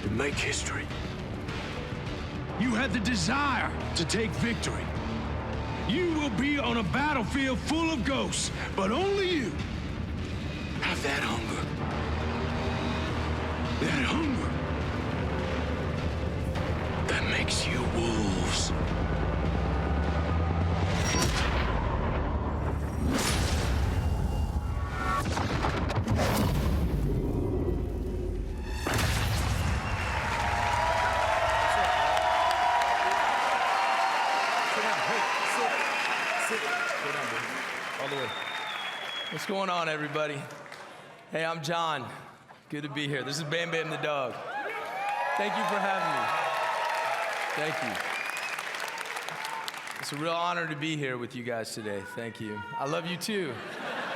to make history. You have the desire to take victory. You will be on a battlefield full of ghosts, but only you have that hunger. That hunger that makes you wolves. What's going on, everybody? Hey, I'm John. Good to be here. This is Bam Bam the dog. Thank you for having me. Thank you. It's a real honor to be here with you guys today. Thank you. I love you too.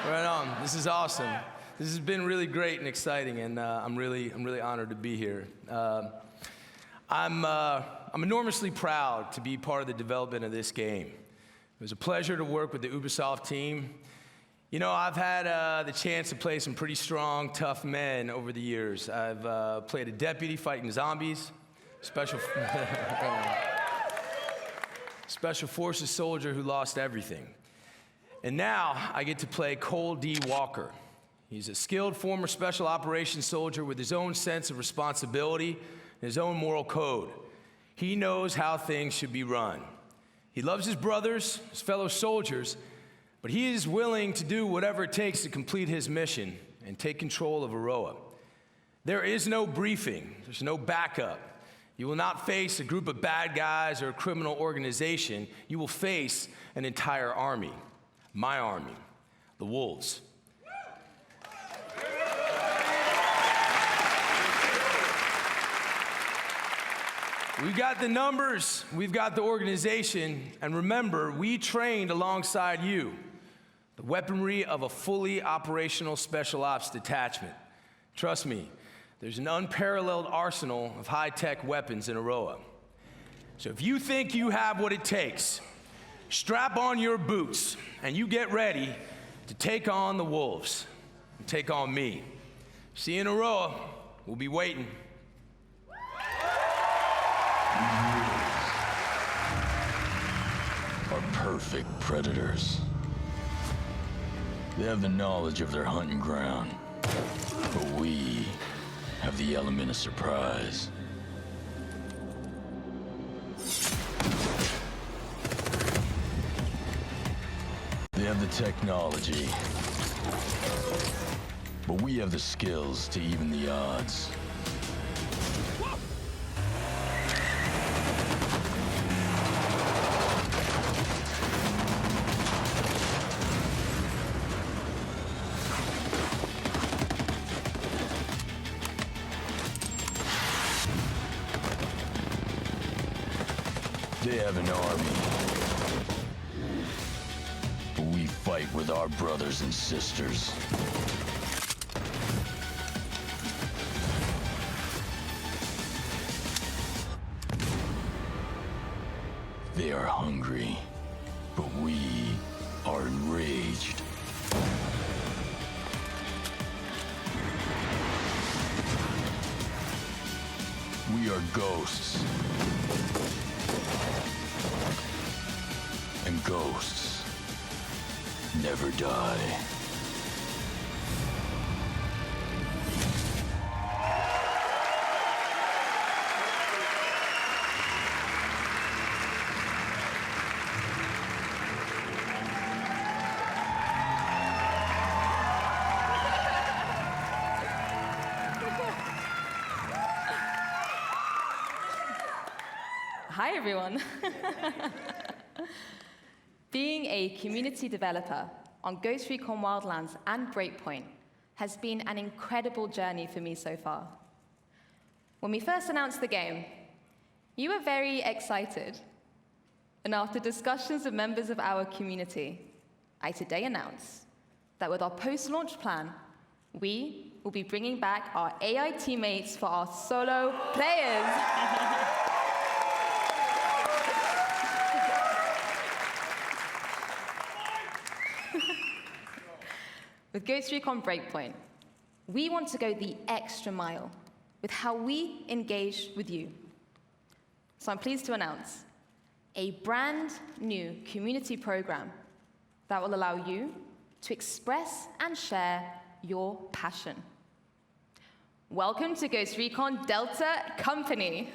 Right on. This is awesome. This has been really great and exciting, and I'm really honored to be here. I'm enormously proud to be part of the development of this game. It was a pleasure to work with the Ubisoft team. You know, I've had the chance to play some pretty strong, tough men over the years. I've played a deputy fighting zombies, special forces soldier who lost everything. And now I get to play Cole D. Walker. He's a skilled former special operations soldier with his own sense of responsibility and his own moral code. He knows how things should be run. He loves his brothers, his fellow soldiers, but he is willing to do whatever it takes to complete his mission and take control of Aroa. There is no briefing. There's no backup. You will not face a group of bad guys or a criminal organization. You will face an entire army. My army, the Wolves. We've got the numbers, we've got the organization, and remember, we trained alongside you. The weaponry of a fully operational special ops detachment. Trust me, there's an unparalleled arsenal of high-tech weapons in Aroa. So if you think you have what it takes, strap on your boots, and you get ready to take on the Wolves, and take on me. See you in Aroa, we'll be waiting. Are perfect predators. They have the knowledge of their hunting ground, but we have the element of surprise. They have the technology, but we have the skills to even the odds. They have an army, but we fight with our brothers and sisters. They are hungry, but we are enraged. We are ghosts. And ghosts never die. Hi, everyone. Being a community developer on Ghost Recon Wildlands and Breakpoint has been an incredible journey for me so far. When we first announced the game, you were very excited. And after discussions with members of our community, I today announce that with our post-launch plan, we will be bringing back our AI teammates for our solo players. With Ghost Recon Breakpoint, we want to go the extra mile with how we engage with you. So I'm pleased to announce a brand new community program that will allow you to express and share your passion. Welcome to Ghost Recon Delta Company.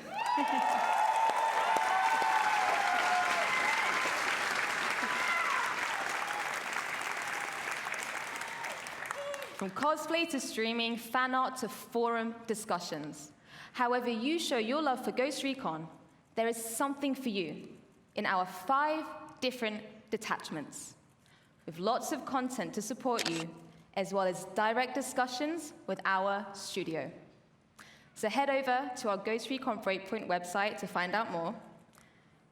From cosplay to streaming, fan art to forum discussions. However you show your love for Ghost Recon, there is something for you in our 5 different detachments, with lots of content to support you, as well as direct discussions with our studio. So head over to our Ghost Recon Breakpoint website to find out more,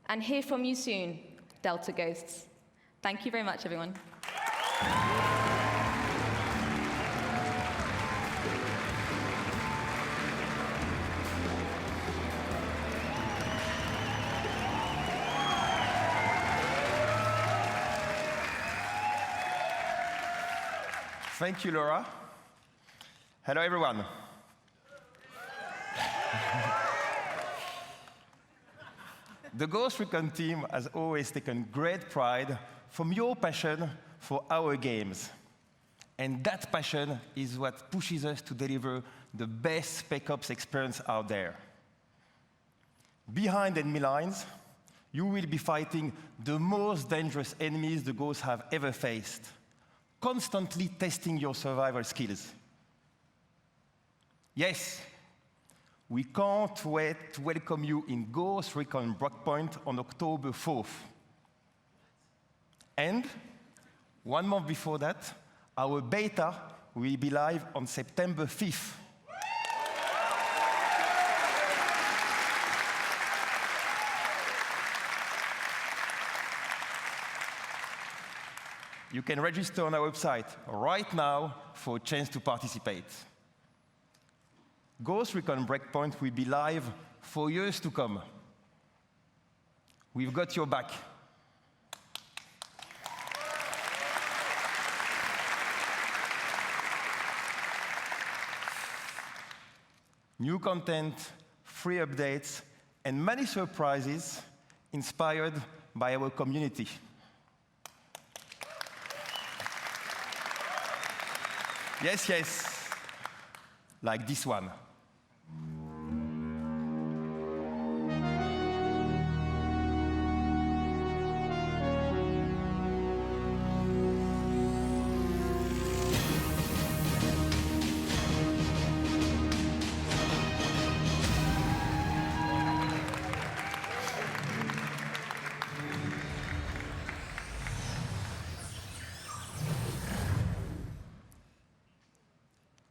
and hear from you soon, Delta Ghosts. Thank you very much, everyone. Thank you, Laura. Hello, everyone. The Ghost Recon team has always taken great pride from your passion for our games. And that passion is what pushes us to deliver the best Spec Ops experience out there. Behind enemy lines, you will be fighting the most dangerous enemies the Ghosts have ever faced, constantly testing your survival skills. Yes, we can't wait to welcome you in Ghost Recon Breakpoint on October 4th. And 1 month before that, our beta will be live on September 5th. You can register on our website right now for a chance to participate. Ghost Recon Breakpoint will be live for years to come. We've got your back. New content, free updates, and many surprises inspired by our community. Yes, yes, like this one.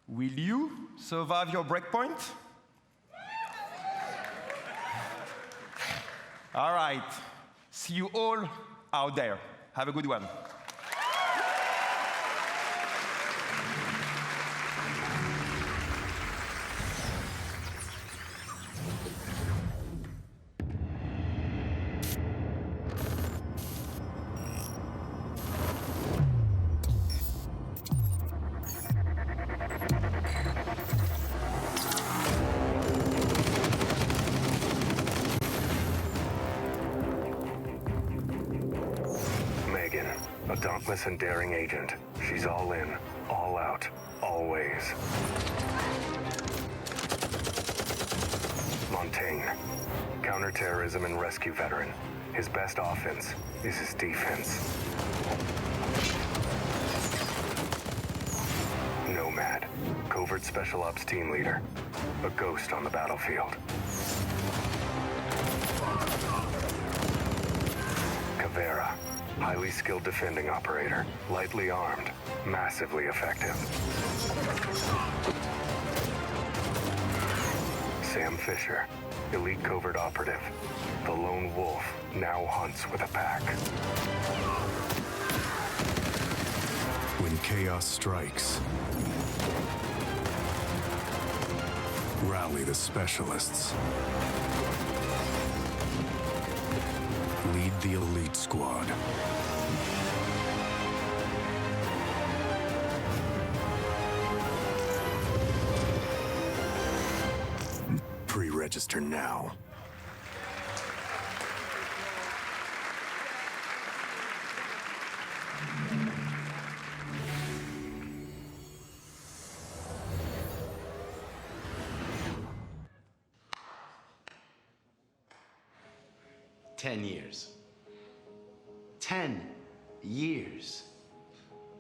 Will you survive your breakpoint? All right. See you all out there. Have a good one. A dauntless and daring agent. She's all in, all out, always. Montaigne, counterterrorism and rescue veteran. His best offense is his defense. Nomad, covert special ops team leader. A ghost on the battlefield. Caveira, highly skilled defending operator, lightly armed, massively effective. Sam Fisher, elite covert operative. The lone wolf now hunts with a pack. When chaos strikes, rally the specialists. Lead the elite squad. Pre-register now. $10 years. 10 years.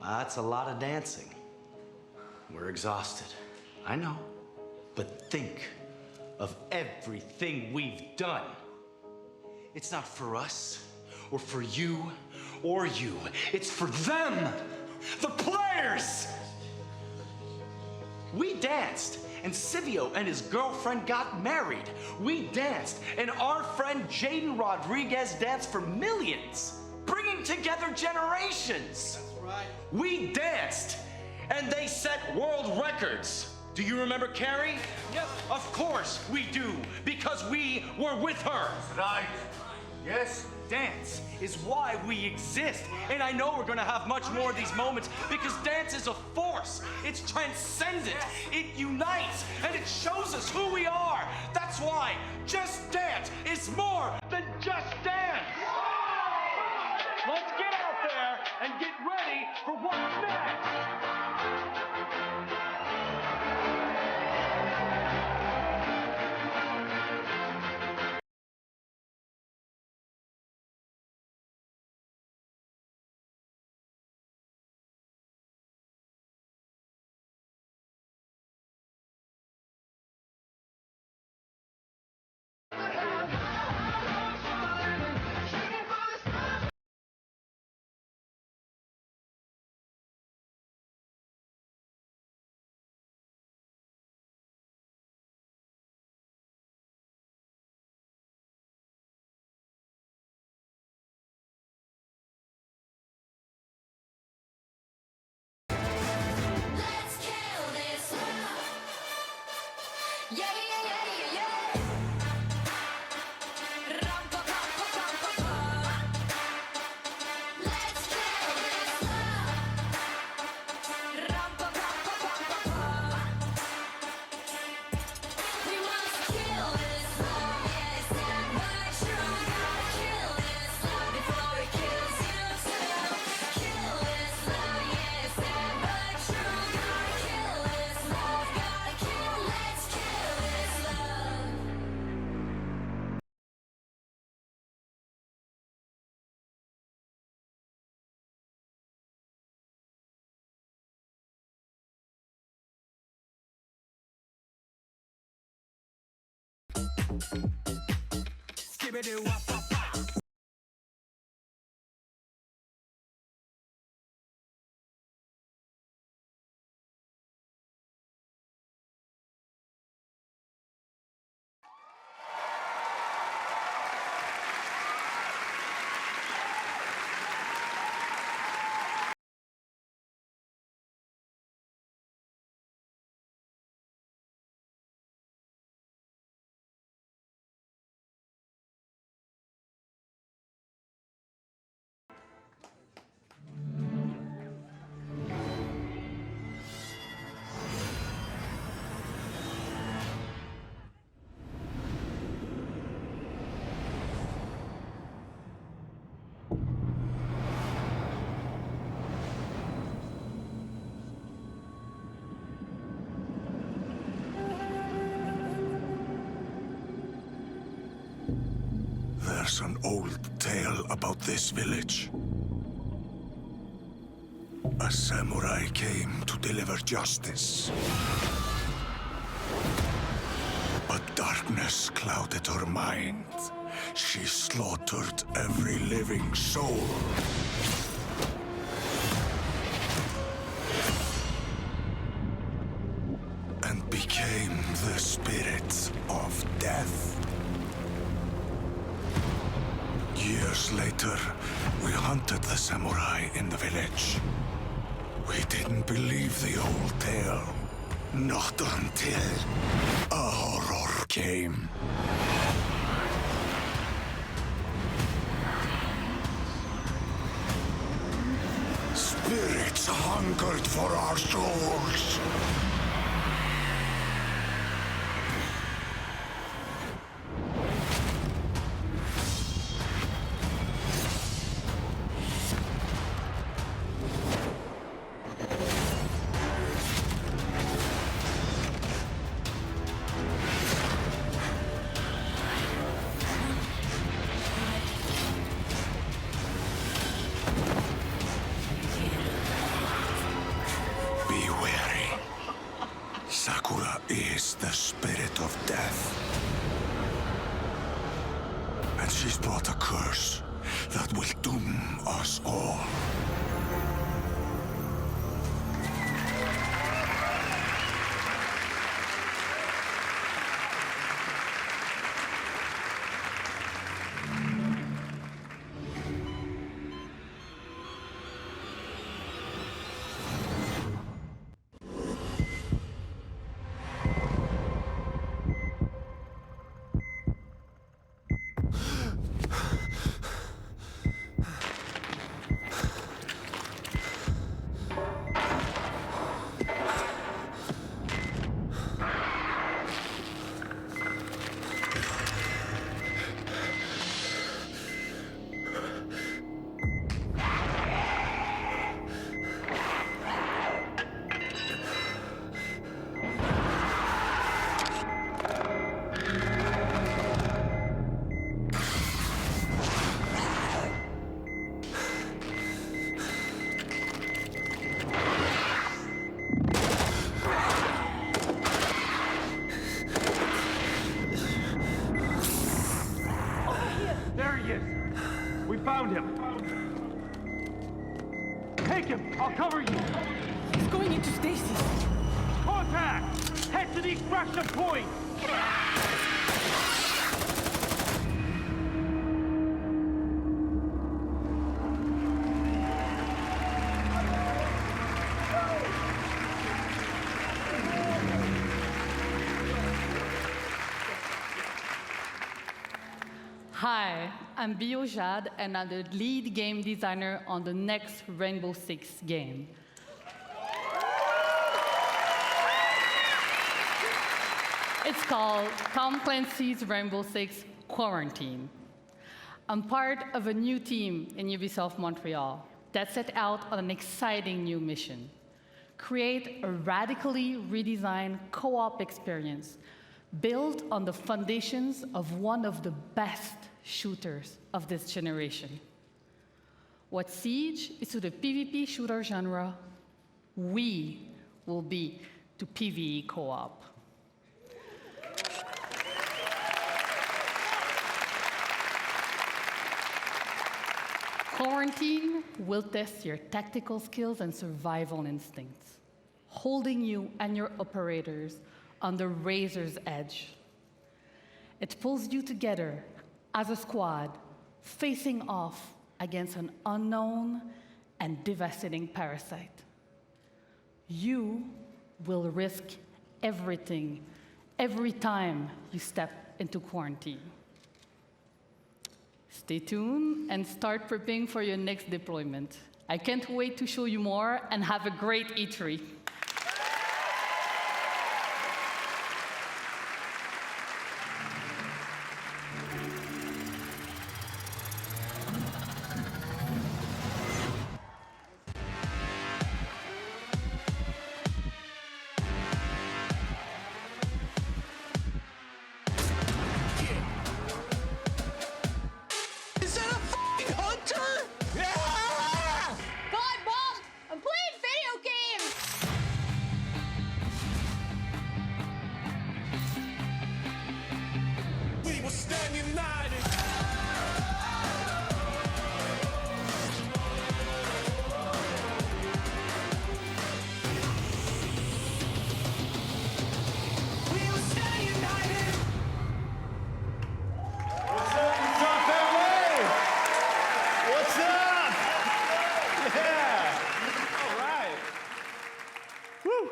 That's a lot of dancing. We're exhausted. I know. But think of everything we've done. It's not for us, or for you, or you. It's for them, the players! We danced, and Silvio and his girlfriend got married. We danced, and our friend Jaden Rodriguez danced for millions, bringing together generations. That's right. We danced, and they set world records. Do you remember Carrie? Yep. Of course we do, because we were with her. Right. Yes. Dance is why we exist. And I know we're gonna have much more of these moments because dance is a force. It's transcendent. It unites and it shows us who we are. That's why Just Dance is more than just dance. Let's get out there and get ready for what's next. There's an old tale about this village. A samurai came to deliver justice. But darkness clouded her mind. She slaughtered every living soul. And became the spirit of death. Years later, we hunted the samurai in the village. We didn't believe the old tale. Not until a horror came. Spirits hungered for our souls. Sakura is the spirit of death. And she's brought a curse that will doom us all. Found him. Take him. I'll cover you. He's going into stasis. Contact! Head to the extraction point! Hi, I'm Bio Jade, and I'm the lead game designer on the next Rainbow Six game. It's called Tom Clancy's Rainbow Six Quarantine. I'm part of a new team in Ubisoft Montreal that set out on an exciting new mission: create a radically redesigned co-op experience built on the foundations of one of the best shooters of this generation. What Siege is to the PvP shooter genre, we will be to PvE co-op. Quarantine will test your tactical skills and survival instincts, holding you and your operators on the razor's edge. It pulls you together as a squad, facing off against an unknown and devastating parasite. You will risk everything every time you step into quarantine. Stay tuned and start prepping for your next deployment. I can't wait to show you more, and have a great E3. Is that a f***ing hunter? Yeah! God, Bob! I'm playing video games! We will stand united. We will stand united. What's up, Ubisoft family? What's up? Yeah. All right. Woo.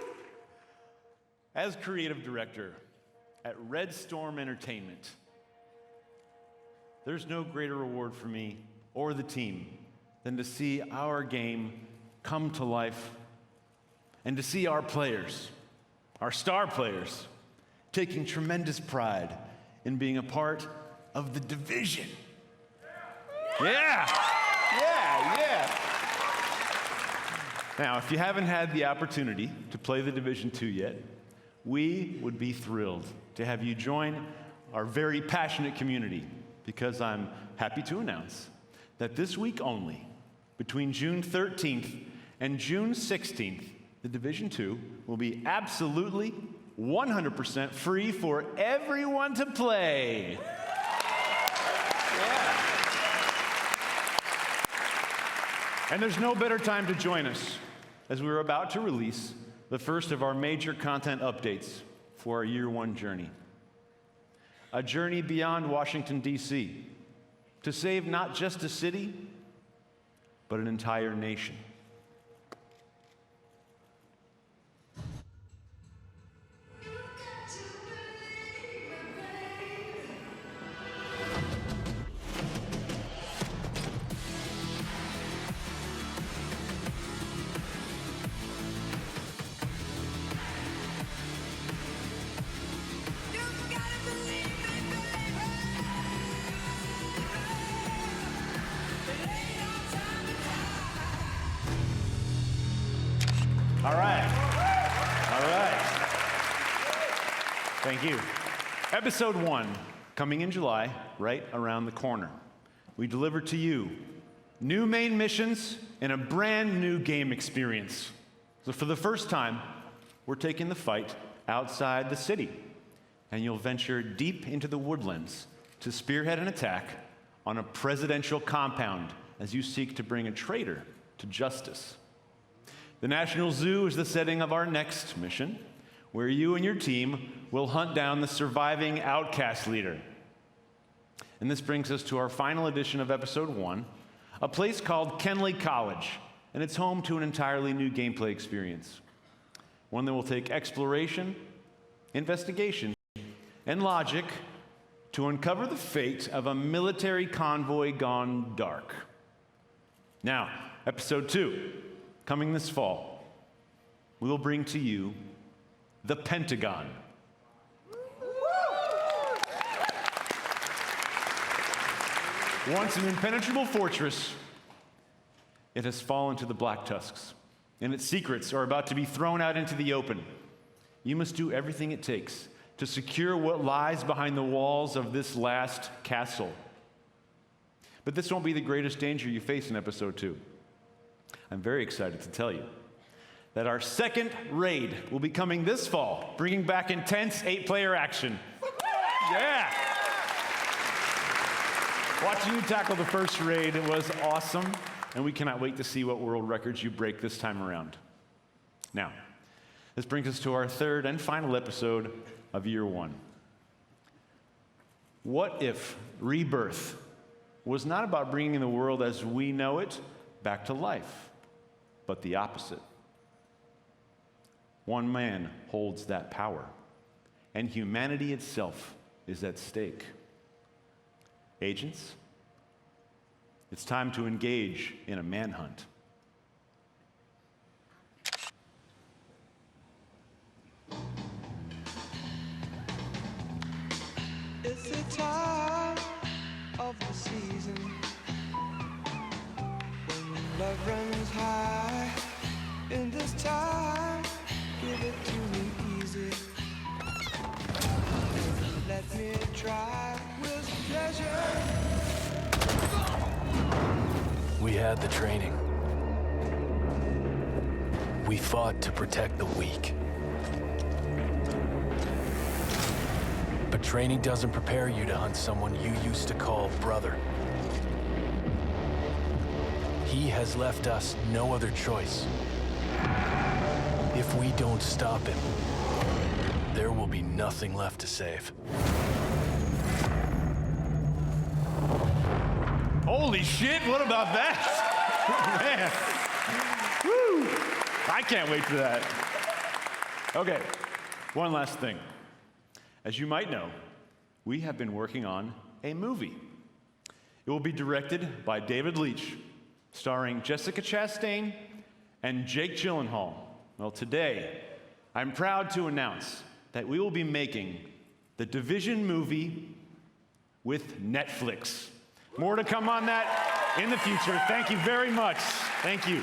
As creative director at Red Storm Entertainment, there's no greater reward for me or the team than to see our game come to life and to see our players, our star players, taking tremendous pride in being a part of the Division. Yeah! Yeah, yeah! Now, if you haven't had the opportunity to play the Division 2 yet, we would be thrilled to have you join our very passionate community, because I'm happy to announce that this week only, between June 13th and June 16th, the Division 2 will be absolutely 100% free for everyone to play. And there's no better time to join us, as we're about to release the first of our major content updates for our year one journey. A journey beyond Washington, D.C., to save not just a city, but an entire nation. All right. All right. Thank you. Episode 1, coming in July, right around the corner. We deliver to you new main missions and a brand new game experience. So for the first time, we're taking the fight outside the city, and you'll venture deep into the woodlands to spearhead an attack on a presidential compound as you seek to bring a traitor to justice. The National Zoo is the setting of our next mission, where you and your team will hunt down the surviving outcast leader. And this brings us to our final edition of Episode 1, a place called Kenley College, and it's home to an entirely new gameplay experience. One that will take exploration, investigation, and logic to uncover the fate of a military convoy gone dark. Now, Episode 2. Coming this fall, we will bring to you the Pentagon. Once an impenetrable fortress, it has fallen to the Black Tusks, and its secrets are about to be thrown out into the open. You must do everything it takes to secure what lies behind the walls of this last castle. But this won't be the greatest danger you face in Episode 2. I'm very excited to tell you that our second raid will be coming this fall, bringing back intense 8-player action. Yeah! Watching you tackle the first raid was awesome, and we cannot wait to see what world records you break this time around. Now, this brings us to our third and final episode of Year 1. What if rebirth was not about bringing the world as we know it back to life, but the opposite? One man holds that power, and humanity itself is at stake. Agents, it's time to engage in a manhunt. It's the time of the season when love runs high. In this time, give it to me easy. Let me try with pleasure. We had the training. We fought to protect the weak. But training doesn't prepare you to hunt someone you used to call brother. He has left us no other choice. If we don't stop him, there will be nothing left to save. Holy shit, what about that? Man. Woo! I can't wait for that. Okay, one last thing. As you might know, we have been working on a movie. It will be directed by David Leitch, starring Jessica Chastain and Jake Gyllenhaal. Well, today, I'm proud to announce that we will be making the Division movie with Netflix. More to come on that in the future. Thank you very much. Thank you.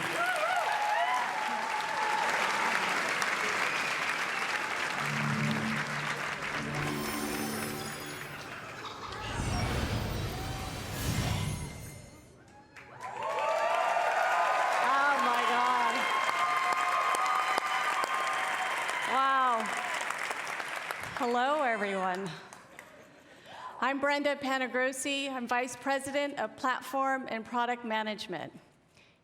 Hello, everyone. I'm Brenda Panagrossi. I'm Vice President of Platform and Product Management.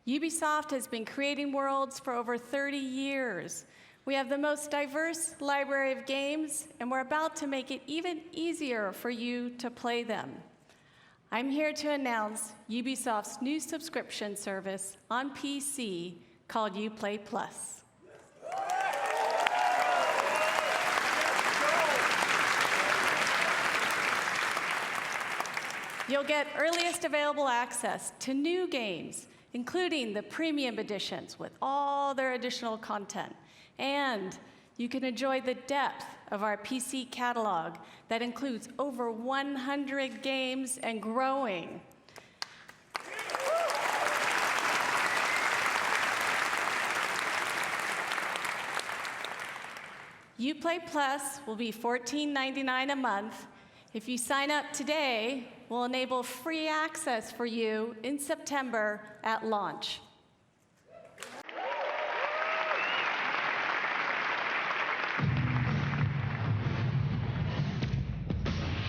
Ubisoft has been creating worlds for over 30 years. We have the most diverse library of games, and we're about to make it even easier for you to play them. I'm here to announce Ubisoft's new subscription service on PC called Uplay Plus. You'll get earliest available access to new games, including the premium editions with all their additional content. And you can enjoy the depth of our PC catalog that includes over 100 games and growing. Uplay Plus will be $14.99 a month. If you sign up today, we'll enable free access for you in September at launch.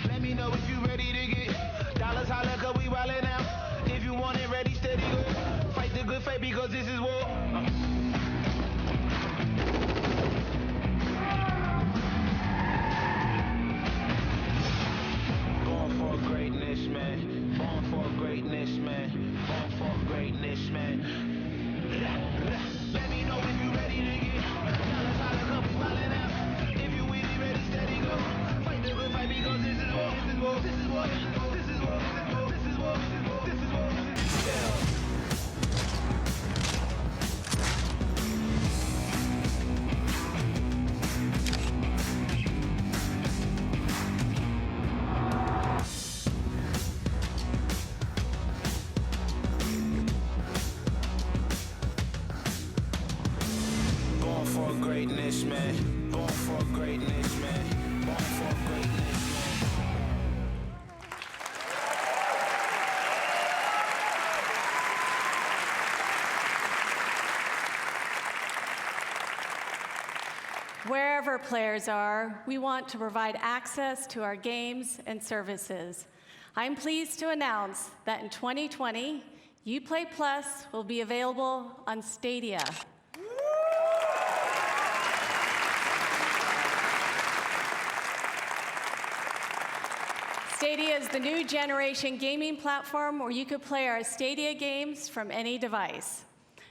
Let me know if you ready to get dollars, holla, cause we wildin' out. If you want it ready, steady, go. Fight the good fight because this is war. Let me know if you ready to get dollars, holla, cause we wildin' out. If you with it, ready, steady, go. Fight the good fight because this is war. This is war. This is war. This is war. This is war. This is war. Yeah. Greatness, man. Born for greatness, man. Born for greatness. Wherever players are, we want to provide access to our games and services. I'm pleased to announce that in 2020, Uplay Plus will be available on Stadia. Stadia is the new generation gaming platform where you could play our Stadia games from any device.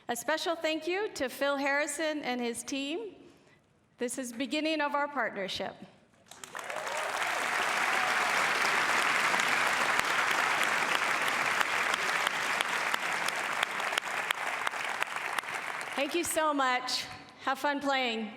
A special thank you to Phil Harrison and his team. This is the beginning of our partnership. Thank you so much. Have fun playing.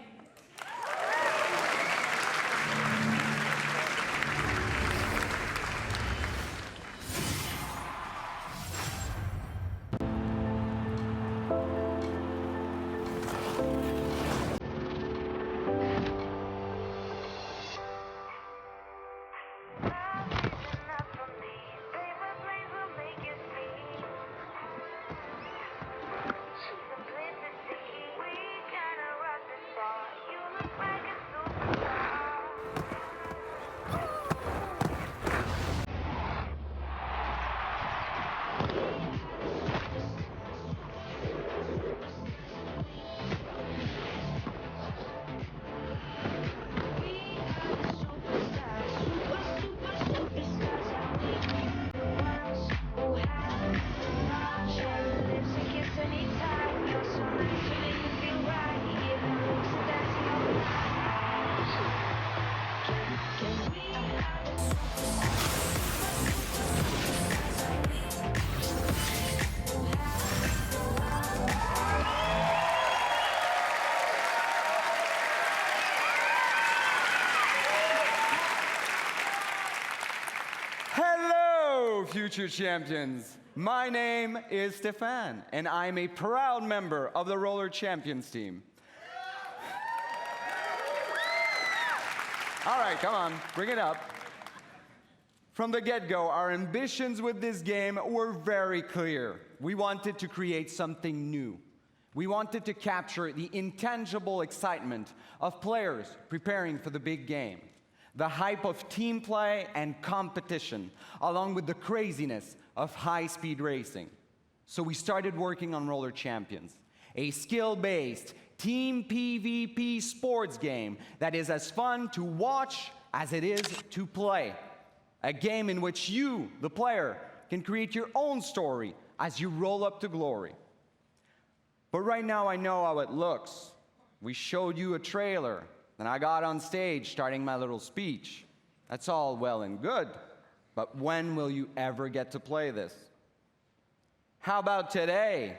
Hello, future champions. My name is Stefan, and I'm a proud member of the Roller Champions team. All right, come on, bring it up. From the get-go, our ambitions with this game were very clear. We wanted to create something new. We wanted to capture the intangible excitement of players preparing for the big game, the hype of team play and competition, along with the craziness of high-speed racing. So we started working on Roller Champions, a skill-based team PvP sports game that is as fun to watch as it is to play. A game in which you, the player, can create your own story as you roll up to glory. But right now I know how it looks. We showed you a trailer, then I got on stage starting my little speech. That's all well and good, but when will you ever get to play this? How about today?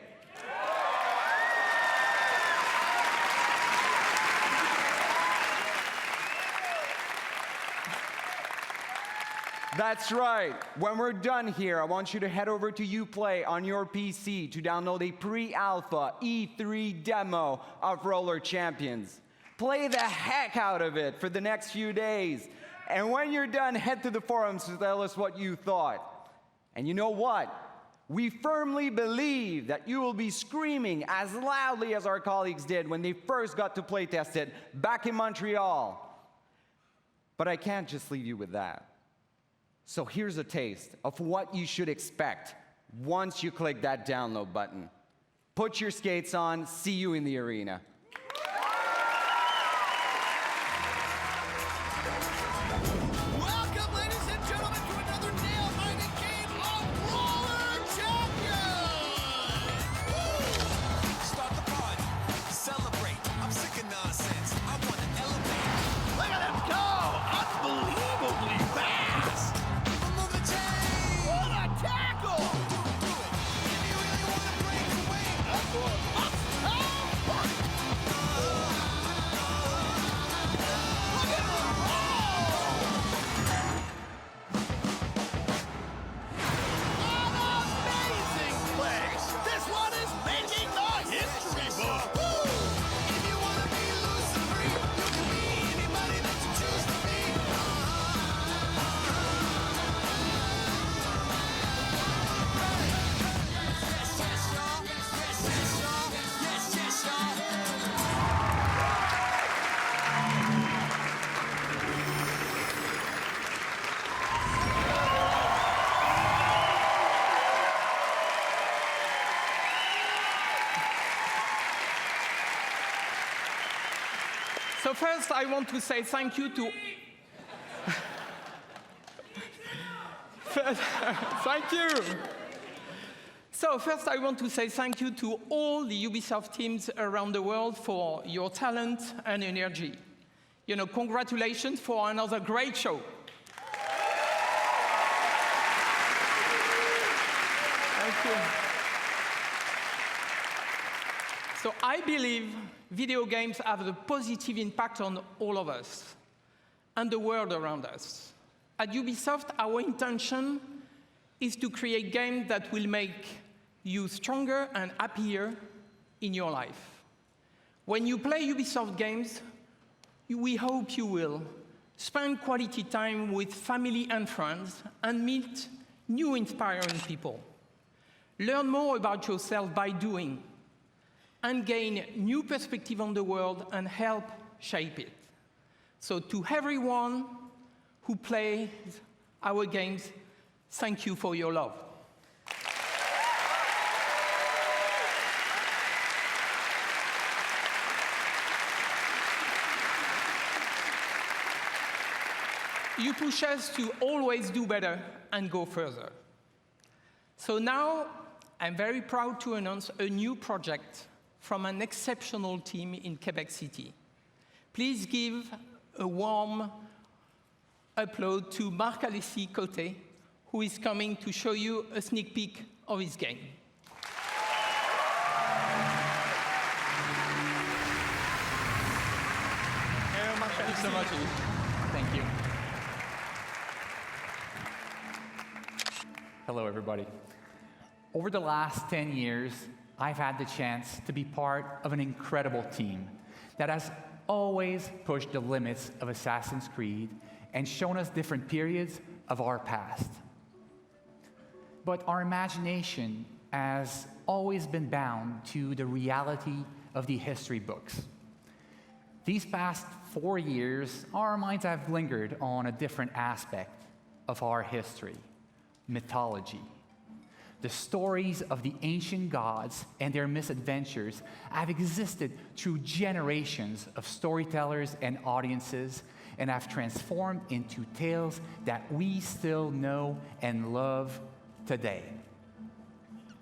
That's right. When we're done here, I want you to head over to Uplay on your PC to download a pre-alpha E3 demo of Roller Champions. Play the heck out of it for the next few days. And when you're done, head to the forums to tell us what you thought. And you know what? We firmly believe that you will be screaming as loudly as our colleagues did when they first got to playtest it back in Montreal. But I can't just leave you with that. So here's a taste of what you should expect once you click that download button. Put your skates on, see you in the arena. Welcome, ladies and gentlemen, to another nail-biting game of Roller Champions! Start the party, celebrate. I'm sick of nonsense. I want to elevate. Look at him go! Unbelievably fast! Remove the chain! What a tackle! Do it. If you really want to break away, up, up, So first, I want to say thank you to... Thank you. So first, I want to say thank you to all the Ubisoft teams around the world for your talent and energy. You know, congratulations for another great show. Thank you. So I believe video games have a positive impact on all of us and the world around us. At Ubisoft, our intention is to create games that will make you stronger and happier in your life. When you play Ubisoft games, we hope you will spend quality time with family and friends and meet new inspiring people. Learn more about yourself by doing and gain new perspective on the world and help shape it. So to everyone who plays our games, thank you for your love. You push us to always do better and go further. So now, I'm very proud to announce a new project from an exceptional team in Quebec City. Please give a warm applause to Marc-Alexis Côté, who is coming to show you a sneak peek of his game. Thank you so much. Thank you. Hello, everybody. Over the last 10 years, I've had the chance to be part of an incredible team that has always pushed the limits of Assassin's Creed and shown us different periods of our past. But our imagination has always been bound to the reality of the history books. These past 4 years, our minds have lingered on a different aspect of our history: mythology. The stories of the ancient gods and their misadventures have existed through generations of storytellers and audiences and have transformed into tales that we still know and love today.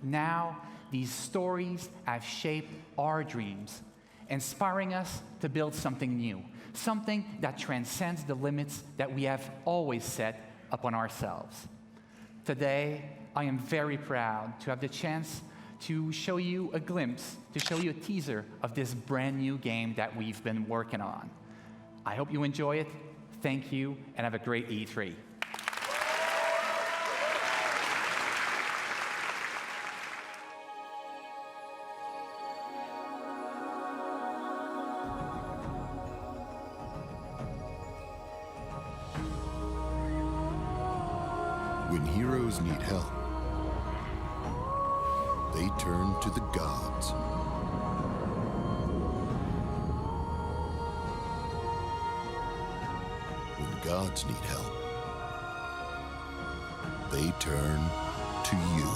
Now, these stories have shaped our dreams, inspiring us to build something new, something that transcends the limits that we have always set upon ourselves. Today, I am very proud to have the chance to show you a glimpse, to show you a teaser of this brand new game that we've been working on. I hope you enjoy it. Thank you, and have a great E3. When heroes need help, they turn to the gods. When gods need help, they turn to you.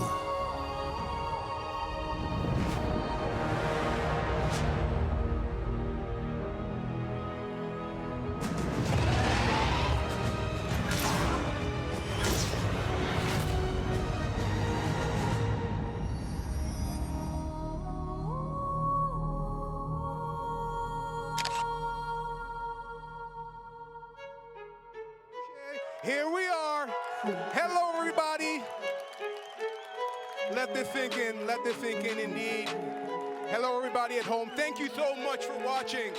Here we are. Hello, everybody. Let this sink in. Let this sink in indeed. Hello, everybody at home. Thank you so much for watching.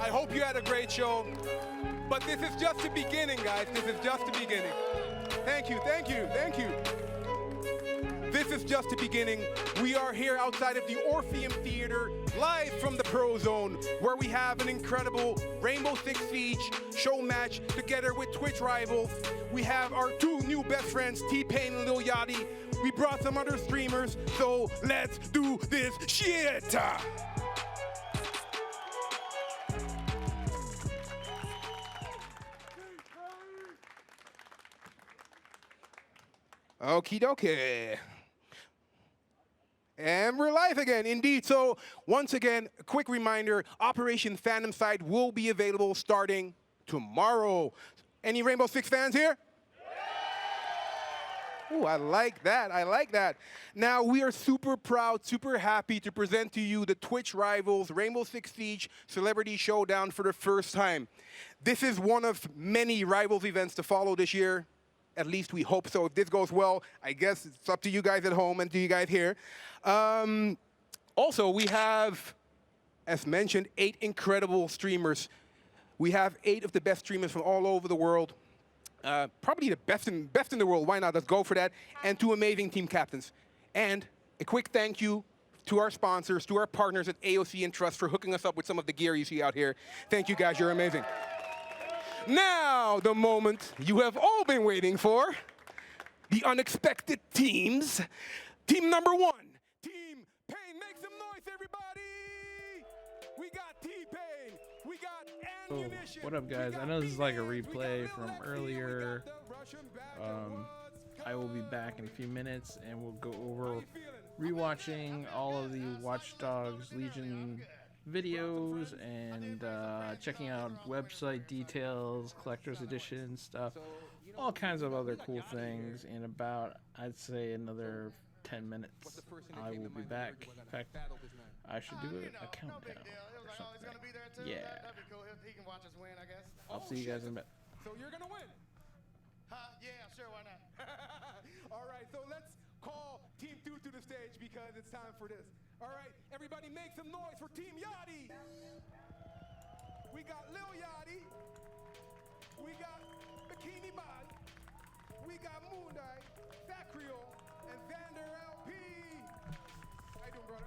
I hope you had a great show. But this is just the beginning, guys. This is just the beginning. Thank you, thank you, thank you. This is just the beginning. We are here outside of the Orpheum Theater, live from the Pro Zone, where we have an incredible Rainbow Six Siege show match together with Twitch rivals. We have our two new best friends, T-Pain and Lil Yachty. We brought some other streamers, so let's do this shit! Okie dokie. And we're live again, indeed. So once again, a quick reminder, Operation Phantom Sight will be available starting tomorrow. Any Rainbow Six fans here? Ooh, I like that. I like that. Now, we are super proud, super happy to present to you the Twitch Rivals Rainbow Six Siege Celebrity Showdown for the first time. This is one of many Rivals events to follow this year. At least we hope so. If this goes well, I guess it's up to you guys at home and to you guys here. Also, we have, as mentioned, 8 incredible streamers. We have 8 of the best streamers from all over the world. Probably the best in the world. Why not? Let's go for that. And 2 amazing team captains. And a quick thank you to our sponsors, to our partners at AOC and Trust for hooking us up with some of the gear you see out here. Thank you, guys. You're amazing. Now, the moment you have all been waiting for. The unexpected teams. Team number 1, Team Pain. Make some noise, everybody! We got T-Pain. We got Ammunition. What up, guys? I know this is like a replay from earlier. I will be back in a few minutes, and we'll go over rewatching all of the Watch Dogs Legion videos and checking out website details, collector's edition stuff, all kinds of other cool things in about, I'd say, another 10 minutes. I will be back. In fact, I should do a countdown or something. Yeah. I'll see you guys in a bit. So you're gonna win. Yeah, sure, why not? All right, so let's call Team 2 to the stage because it's time for this. All right, everybody make some noise for Team Yachty. We got Lil Yachty. We got Bikini Body. We got Moondai, Sacrio, and Xander LP. How you doing, brother?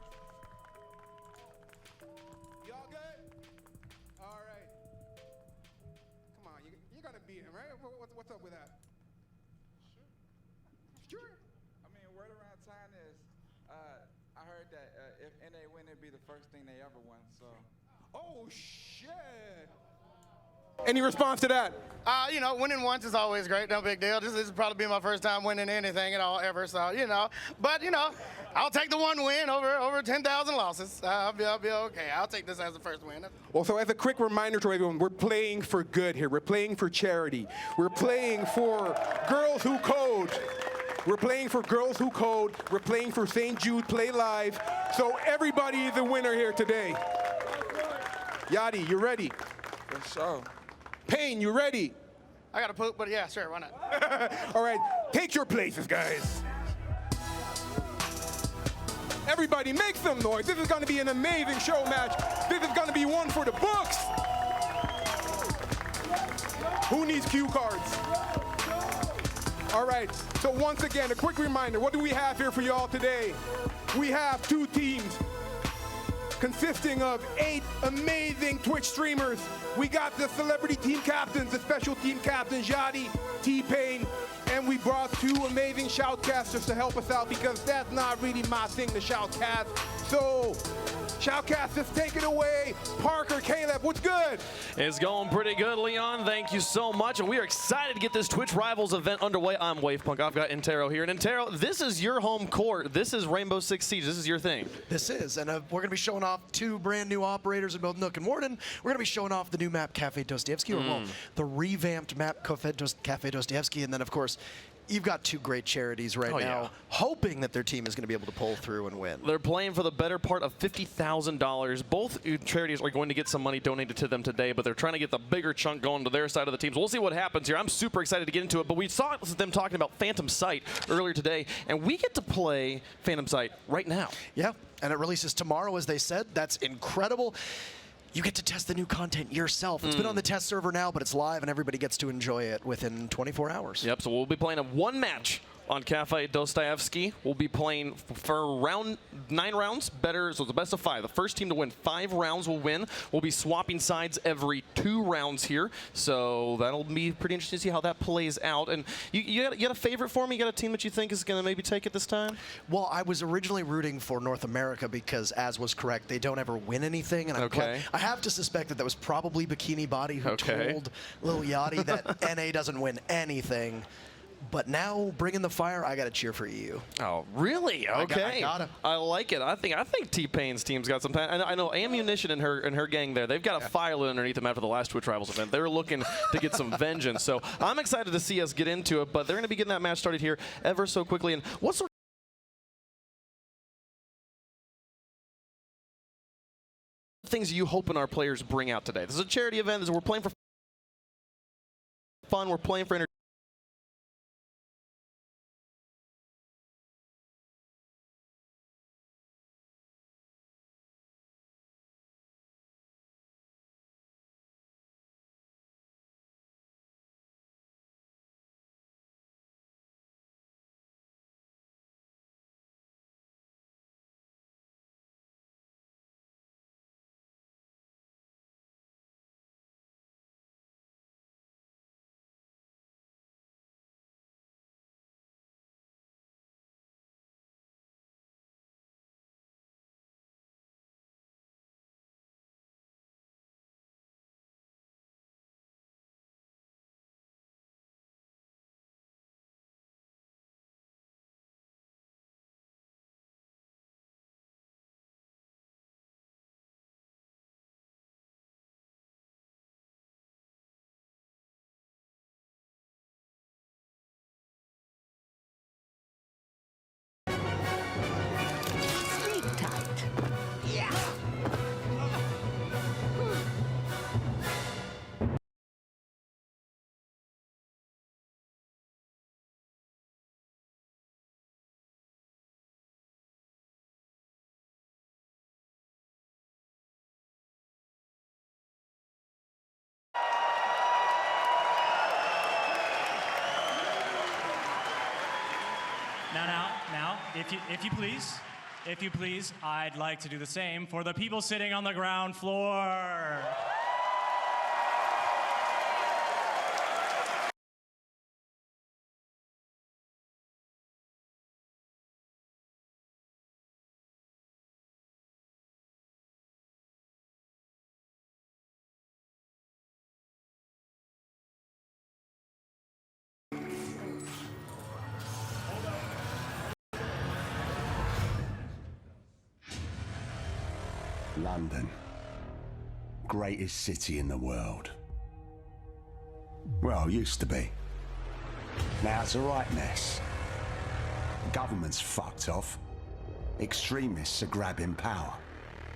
Y'all good? All right. Come on, you're gonna beat him, right? What's up with that? Sure. I mean, word around town is, I heard that if NA win, it'd be the first thing they ever won, so. Oh, shit. Any response to that? You know, winning once is always great, no big deal. This is probably my first time winning anything at all ever, so, you know. But, you know, I'll take the one win over 10,000 losses. I'll be okay. I'll take this as the first win. Well, so as a quick reminder to everyone, we're playing for good here. We're playing for charity. We're playing for Girls Who Code. We're playing for Girls Who Code. We're playing for St. Jude Play Live. So everybody is a winner here today. Yachty, you ready? For sure. Pain, you ready? I gotta poop, but yeah, sure, why not? All right, take your places, guys. Everybody make some noise. This is gonna be an amazing show match. This is gonna be one for the books. Who needs cue cards? All right, so once again, a quick reminder, what do we have here for y'all today? We have 2 teams consisting of 8 amazing Twitch streamers. We got the celebrity team captains, the special team captains, Yachty, T-Pain, and we brought 2 amazing shoutcasters to help us out because that's not really my thing, the shoutcast. So, shoutcasters, take it away. Parker, Caleb, what's good? It's going pretty good, Leon. Thank you so much. And we are excited to get this Twitch Rivals event underway. I'm Wavepunk. I've got Intero here. And Intero, this is your home court. This is Rainbow Six Siege. This is your thing. This is. And we're going to be showing off 2 brand new operators in both Nook and Warden. We're going to be showing off the new map, Cafe Dostoevsky, or well, the revamped map, Cafe Dostoevsky. And then, of course, you've got 2 great charities right now, hoping that their team is going to be able to pull through and win. They're playing for the better part of $50,000. Both charities are going to get some money donated to them today, but they're trying to get the bigger chunk going to their side of the teams. We'll see what happens here. I'm super excited to get into it, but we saw them talking about Phantom Sight earlier today, and we get to play Phantom Sight right now. Yeah, and it releases tomorrow, as they said. That's incredible. You get to test the new content yourself. It's been on the test server now, but it's live, and everybody gets to enjoy it within 24 hours. Yep, so we'll be playing a 1 match on Cafe Dostoevsky. We'll be playing for 9 rounds, better, so it's the best of 5. The first team to win 5 rounds will win. We'll be swapping sides every 2 rounds here, so that'll be pretty interesting to see how that plays out. And you got a favorite for me? You got a team that you think is going to maybe take it this time? Well, I was originally rooting for North America because, as was correct, they don't ever win anything. And I have to suspect that was probably Bikini Body who told Lil Yachty that NA doesn't win anything. But now, bringing the fire, I got to cheer for EU. Oh, really? Okay. I gotta. I like it. I think T-Pain's team's got some time. I know Ammunition and her gang there. They've got a fire lit underneath them after the last Twitch Rivals event. They're looking to get some vengeance. So I'm excited to see us get into it. But they're going to be getting that match started here ever so quickly. And what sort of things are you hoping our players bring out today? This is a charity event. We're playing for fun. We're playing for entertainment. Now, if you please, I'd like to do the same for the people sitting on the ground floor. London, greatest city in the world. Well, used to be. Now it's a right mess. Government's fucked off. Extremists are grabbing power.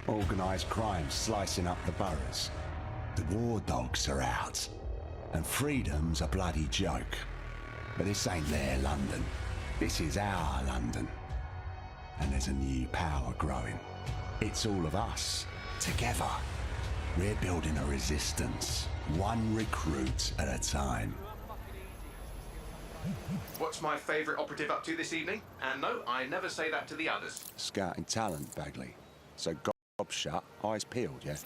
Organised crime slicing up the boroughs. The war dogs are out. And freedom's a bloody joke. But this ain't their London. This is our London. And there's a new power growing. It's all of us, together. We're building a resistance, one recruit at a time. What's my favourite operative up to this evening? And no, I never say that to the others. Scouting talent, Bagley. So gob shut, eyes peeled, yeah?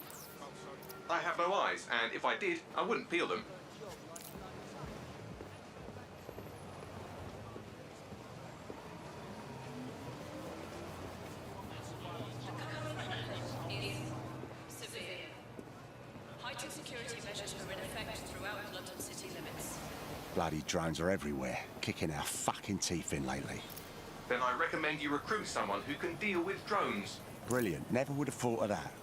I have no eyes, and if I did, I wouldn't peel them. Bloody drones are everywhere, kicking our fucking teeth in lately. Then I recommend you recruit someone who can deal with drones. Brilliant, never would have thought of that.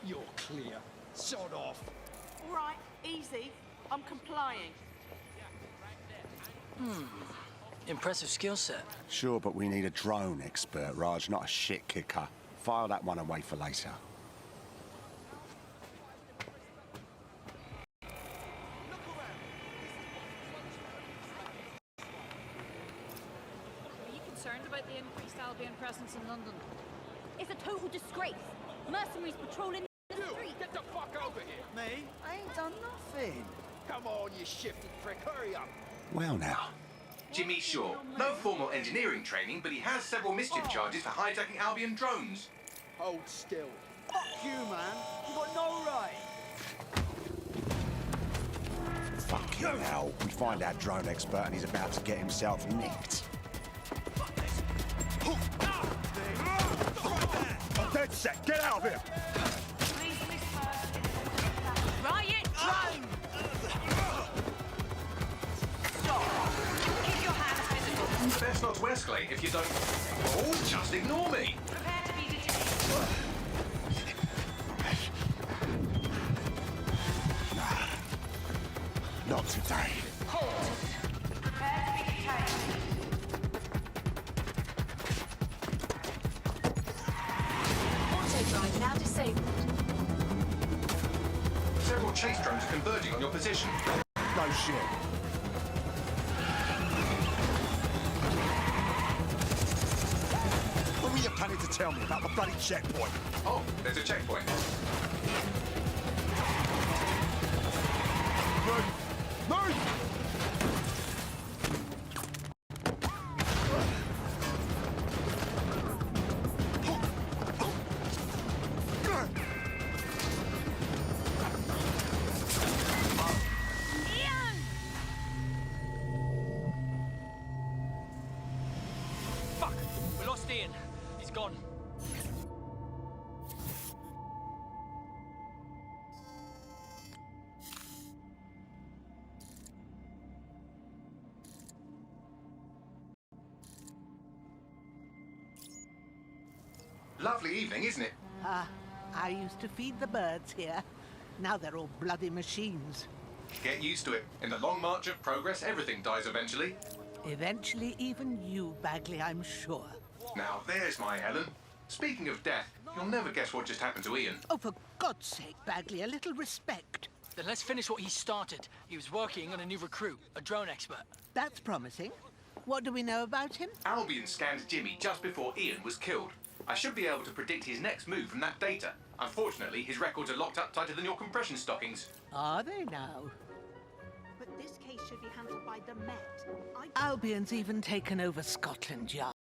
You're clear. Sod off. All right, easy. I'm complying. Impressive skill set. Sure, but we need a drone expert, Raj, not a shit kicker. File that one away for later. About the increased Albion presence in London. It's a total disgrace. Mercenaries patrolling the street. Get the fuck over here. Me? I ain't done nothing. Come on, you shifty prick. Hurry up. Well now. Jimmy Shaw. No formal engineering training, but he has several mischief charges for hijacking Albion drones. Hold still. Fuck you, man. You got no right. Fucking hell. We find our drone expert and he's about to get himself nicked. I'm dead set. Get out of here. Riot drone! escalate if you don't... Oh, just ignore me! Prepare to be detained. Not today. Halt. Prepare to be detained. Auto-drive now disabled. Several chase drones are converging on your position. No shit. What were you planning to tell me about the bloody checkpoint? Oh, there's a checkpoint. Move! Move! Fuck! We lost Ian. He's gone. Lovely evening, isn't it? I used to feed the birds here. Now they're all bloody machines. Get used to it. In the long march of progress, everything dies eventually. Eventually, even you, Bagley, I'm sure. Now, there's my Helen. Speaking of death, you'll never guess what just happened to Ian. Oh, for God's sake, Bagley, a little respect. Then let's finish what he started. He was working on a new recruit, a drone expert. That's promising. What do we know about him? Albion scanned Jimmy just before Ian was killed. I should be able to predict his next move from that data. Unfortunately, his records are locked up tighter than your compression stockings. Are they now? But this case should be handled by the Met. Albion's even taken over Scotland Yard.